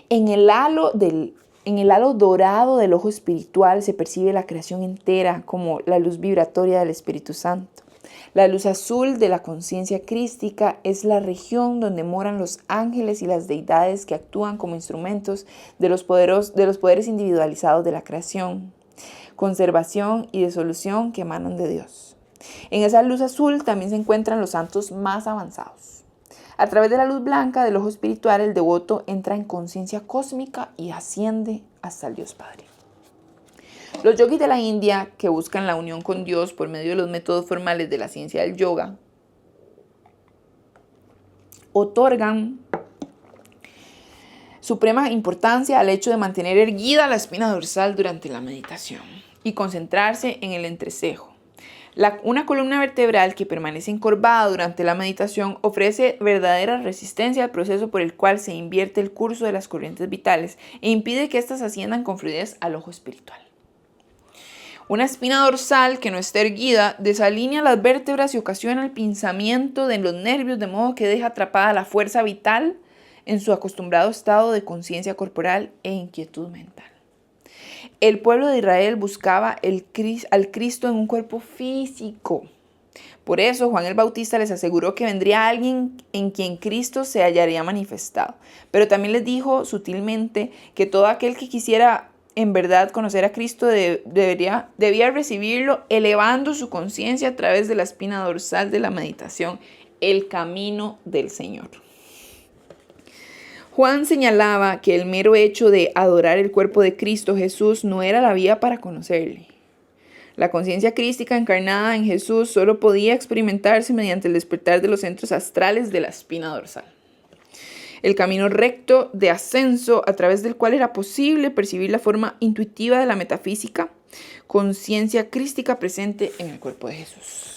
[SPEAKER 1] En el halo dorado del ojo espiritual se percibe la creación entera como la luz vibratoria del Espíritu Santo. La luz azul de la conciencia crística es la región donde moran los ángeles y las deidades que actúan como instrumentos de los poderes individualizados de la creación, conservación y disolución que emanan de Dios. En esa luz azul también se encuentran los santos más avanzados. A través de la luz blanca del ojo espiritual, el devoto entra en conciencia cósmica y asciende hasta el Dios Padre. Los yogis de la India, que buscan la unión con Dios por medio de los métodos formales de la ciencia del yoga, otorgan suprema importancia al hecho de mantener erguida la espina dorsal durante la meditación y concentrarse en el entrecejo. Una columna vertebral que permanece encorvada durante la meditación ofrece verdadera resistencia al proceso por el cual se invierte el curso de las corrientes vitales e impide que éstas asciendan con fluidez al ojo espiritual. Una espina dorsal que no está erguida desalinea las vértebras y ocasiona el pinzamiento de los nervios, de modo que deja atrapada la fuerza vital en su acostumbrado estado de conciencia corporal e inquietud mental. El pueblo de Israel buscaba al Cristo en un cuerpo físico. Por eso Juan el Bautista les aseguró que vendría alguien en quien Cristo se hallaría manifestado. Pero también les dijo sutilmente que todo aquel que quisiera en verdad conocer a Cristo debía recibirlo elevando su conciencia a través de la espina dorsal de la meditación, el camino del Señor. Juan señalaba que el mero hecho de adorar el cuerpo de Cristo Jesús no era la vía para conocerle. La conciencia crística encarnada en Jesús solo podía experimentarse mediante el despertar de los centros astrales de la espina dorsal. El camino recto de ascenso a través del cual era posible percibir la forma intuitiva de la metafísica, conciencia crística presente en el cuerpo de Jesús.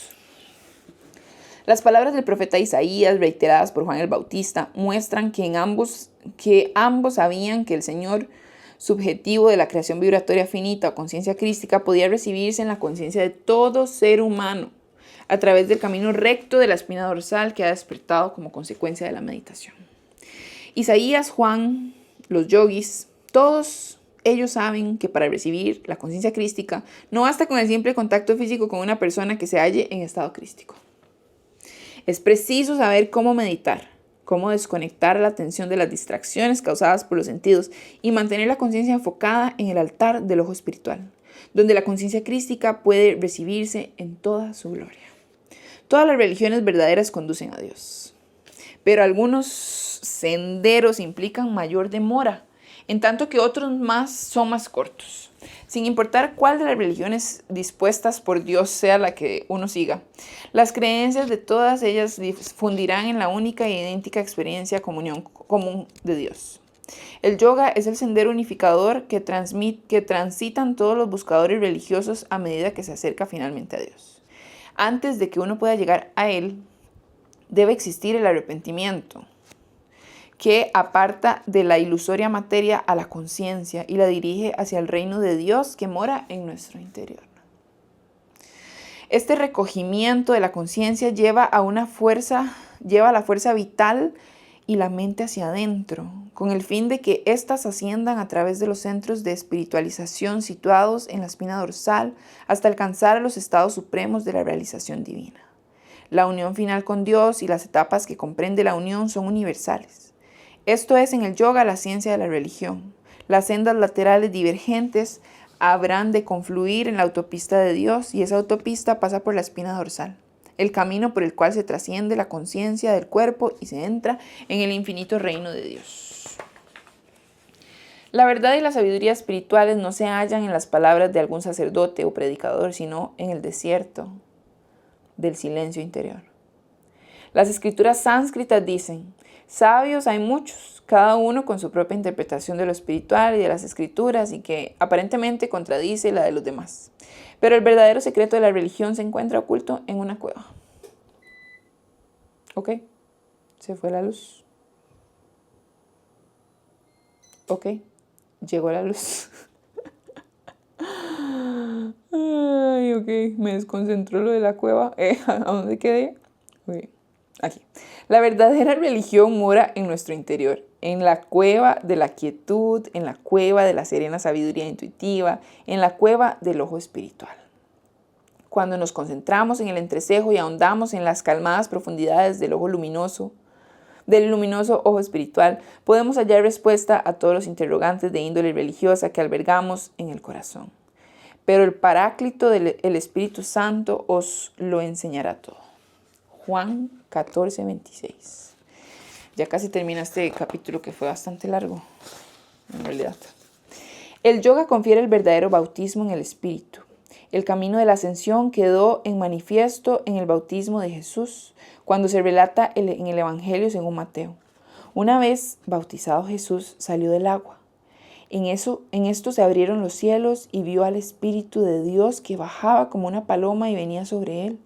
[SPEAKER 1] Las palabras del profeta Isaías, reiteradas por Juan el Bautista, muestran que ambos sabían que el Señor subjetivo de la creación vibratoria finita o conciencia crística podía recibirse en la conciencia de todo ser humano a través del camino recto de la espina dorsal que ha despertado como consecuencia de la meditación. Isaías, Juan, los yogis, todos ellos saben que para recibir la conciencia crística no basta con el simple contacto físico con una persona que se halle en estado crístico. Es preciso saber cómo meditar, cómo desconectar la atención de las distracciones causadas por los sentidos y mantener la conciencia enfocada en el altar del ojo espiritual, donde la conciencia crística puede recibirse en toda su gloria. Todas las religiones verdaderas conducen a Dios, pero algunos senderos implican mayor demora, en tanto que otros son más cortos. Sin importar cuál de las religiones dispuestas por Dios sea la que uno siga, las creencias de todas ellas fundirán en la única e idéntica experiencia común de Dios. El yoga es el sendero unificador que transitan todos los buscadores religiosos a medida que se acerca finalmente a Dios. Antes de que uno pueda llegar a él, debe existir el arrepentimiento, que aparta de la ilusoria materia a la conciencia y la dirige hacia el reino de Dios que mora en nuestro interior. Este recogimiento de la conciencia lleva a la fuerza vital y la mente hacia adentro, con el fin de que éstas asciendan a través de los centros de espiritualización situados en la espina dorsal hasta alcanzar a los estados supremos de la realización divina. La unión final con Dios y las etapas que comprende la unión son universales. Esto es en el yoga la ciencia de la religión. Las sendas laterales divergentes habrán de confluir en la autopista de Dios y esa autopista pasa por la espina dorsal, el camino por el cual se trasciende la conciencia del cuerpo y se entra en el infinito reino de Dios. La verdad y la sabiduría espirituales no se hallan en las palabras de algún sacerdote o predicador, sino en el desierto del silencio interior. Las escrituras sánscritas dicen: sabios hay muchos, cada uno con su propia interpretación de lo espiritual y de las escrituras y que aparentemente contradice la de los demás. Pero el verdadero secreto de la religión se encuentra oculto en una cueva. Ok, se fue la luz. Ok, llegó la luz. Ay, ok, me desconcentró lo de la cueva. ¿A dónde quedé? Okay. Aquí. La verdadera religión mora en nuestro interior, en la cueva de la quietud, en la cueva de la serena sabiduría intuitiva, en la cueva del ojo espiritual. Cuando nos concentramos en el entrecejo y ahondamos en las calmadas profundidades del luminoso ojo espiritual, podemos hallar respuesta a todos los interrogantes de índole religiosa que albergamos en el corazón. Pero el Paráclito del Espíritu Santo os lo enseñará todo. Juan 14:26. Ya casi termina este capítulo que fue bastante largo, en realidad. El yoga confiere el verdadero bautismo en el Espíritu. El camino de la ascensión quedó en manifiesto en el bautismo de Jesús, cuando se relata en el Evangelio según Mateo. Una vez bautizado Jesús, salió del agua. En esto se abrieron los cielos y vio al Espíritu de Dios que bajaba como una paloma y venía sobre él.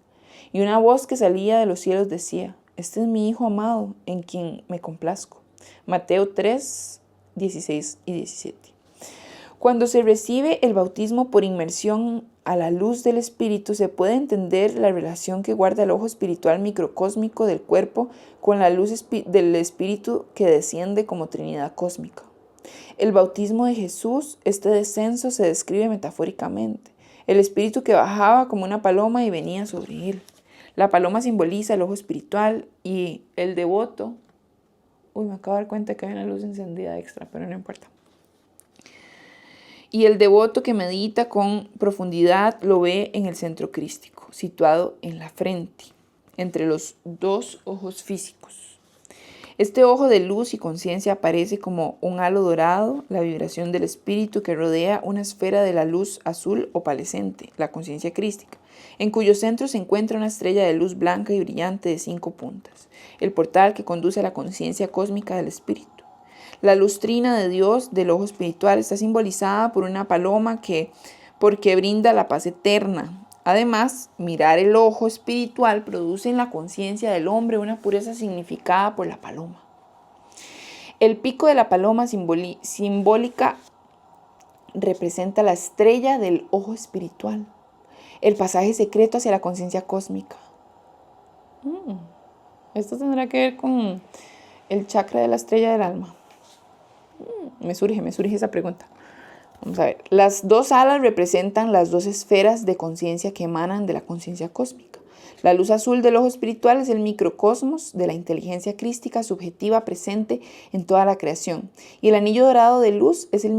[SPEAKER 1] Y una voz que salía de los cielos decía: este es mi Hijo amado, en quien me complazco. Mateo 3, 16 y 17. Cuando se recibe el bautismo por inmersión a la luz del Espíritu, se puede entender la relación que guarda el ojo espiritual microcósmico del cuerpo con la luz del Espíritu que desciende como Trinidad cósmica. El bautismo de Jesús, este descenso, se describe metafóricamente. El Espíritu que bajaba como una paloma y venía sobre él. La paloma simboliza el ojo espiritual y el devoto... me acabo de dar cuenta que hay una luz encendida extra, pero no importa. Y el devoto que medita con profundidad lo ve en el centro crístico, situado en la frente, entre los dos ojos físicos. Este ojo de luz y conciencia aparece como un halo dorado, la vibración del espíritu que rodea una esfera de la luz azul opalescente, la conciencia crística, en cuyo centro se encuentra una estrella de luz blanca y brillante de 5 puntas, el portal que conduce a la conciencia cósmica del espíritu. La lustrina de Dios del ojo espiritual está simbolizada por una paloma porque brinda la paz eterna. Además, mirar el ojo espiritual produce en la conciencia del hombre una pureza significada por la paloma. El pico de la paloma simbólica representa la estrella del ojo espiritual, el pasaje secreto hacia la conciencia cósmica. Esto tendrá que ver con el chakra de la estrella del alma. Me surge esa pregunta. Vamos a ver. Las 2 alas representan las 2 esferas de conciencia que emanan de la conciencia cósmica. La luz azul del ojo espiritual es el microcosmos de la inteligencia crística subjetiva presente en toda la creación. Y el anillo dorado de luz es el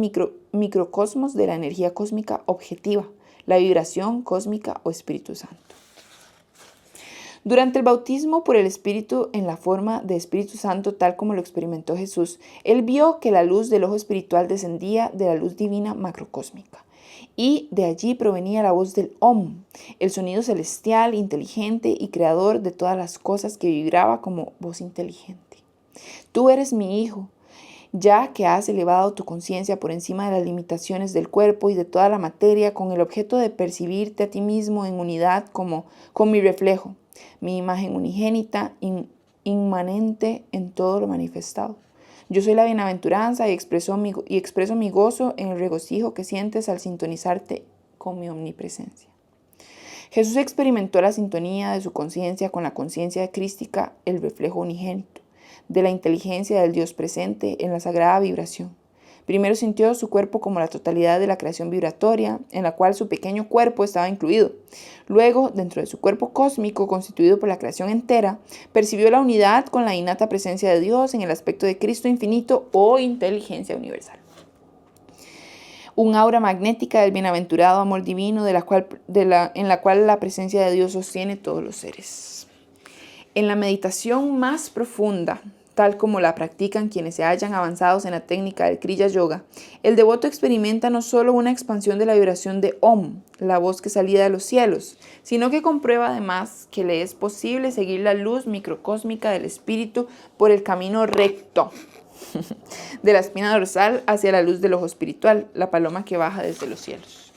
[SPEAKER 1] microcosmos de la energía cósmica objetiva, la vibración cósmica o Espíritu Santo. Durante el bautismo por el Espíritu en la forma de Espíritu Santo, tal como lo experimentó Jesús, él vio que la luz del ojo espiritual descendía de la luz divina macrocósmica. Y de allí provenía la voz del Om, el sonido celestial, inteligente y creador de todas las cosas que vibraba como voz inteligente. Tú eres mi Hijo, ya que has elevado tu conciencia por encima de las limitaciones del cuerpo y de toda la materia con el objeto de percibirte a ti mismo en unidad con mi reflejo, mi imagen unigénita, inmanente en todo lo manifestado. Yo soy la bienaventuranza y expreso mi gozo en el regocijo que sientes al sintonizarte con mi omnipresencia. Jesús experimentó la sintonía de su conciencia con la conciencia crística, el reflejo unigénito de la inteligencia del Dios presente en la sagrada vibración. Primero sintió su cuerpo como la totalidad de la creación vibratoria, en la cual su pequeño cuerpo estaba incluido. Luego, dentro de su cuerpo cósmico, constituido por la creación entera, percibió la unidad con la innata presencia de Dios en el aspecto de Cristo infinito o inteligencia universal. Un aura magnética del bienaventurado amor divino en la cual la presencia de Dios sostiene todos los seres. En la meditación más profunda, tal como la practican quienes se hallan avanzados en la técnica del Kriya Yoga, el devoto experimenta no solo una expansión de la vibración de Om, la voz que salía de los cielos, sino que comprueba además que le es posible seguir la luz microcósmica del espíritu por el camino recto. de la espina dorsal hacia la luz del ojo espiritual, la paloma que baja desde los cielos.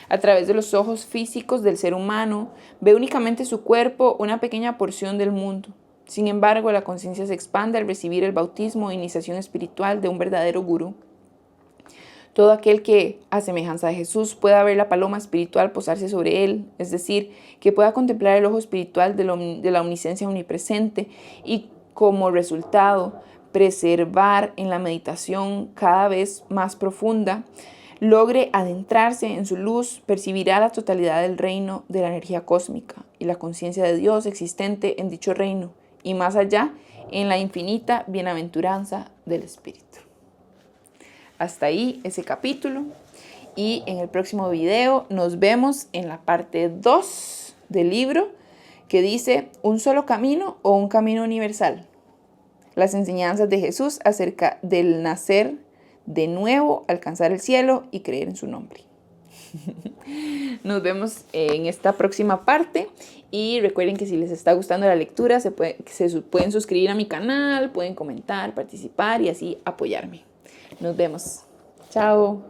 [SPEAKER 1] A través de los ojos físicos del ser humano, ve únicamente su cuerpo, una pequeña porción del mundo. Sin embargo, la conciencia se expande al recibir el bautismo o iniciación espiritual de un verdadero gurú. Todo aquel que, a semejanza de Jesús, pueda ver la paloma espiritual posarse sobre él, es decir, que pueda contemplar el ojo espiritual de la omnisciencia omnipresente y, como resultado, preservar en la meditación cada vez más profunda, logre adentrarse en su luz, percibirá la totalidad del reino de la energía cósmica y la conciencia de Dios existente en dicho reino, y más allá, en la infinita bienaventuranza del Espíritu. Hasta ahí ese capítulo, y en el próximo video nos vemos en la parte 2 del libro, que dice ¿un solo camino o un camino universal? Las enseñanzas de Jesús acerca del nacer de nuevo, alcanzar el cielo y creer en su nombre. Nos vemos en esta próxima parte, y recuerden que si les está gustando la lectura se pueden suscribir a mi canal, pueden comentar, participar y así apoyarme. Nos vemos. Chao.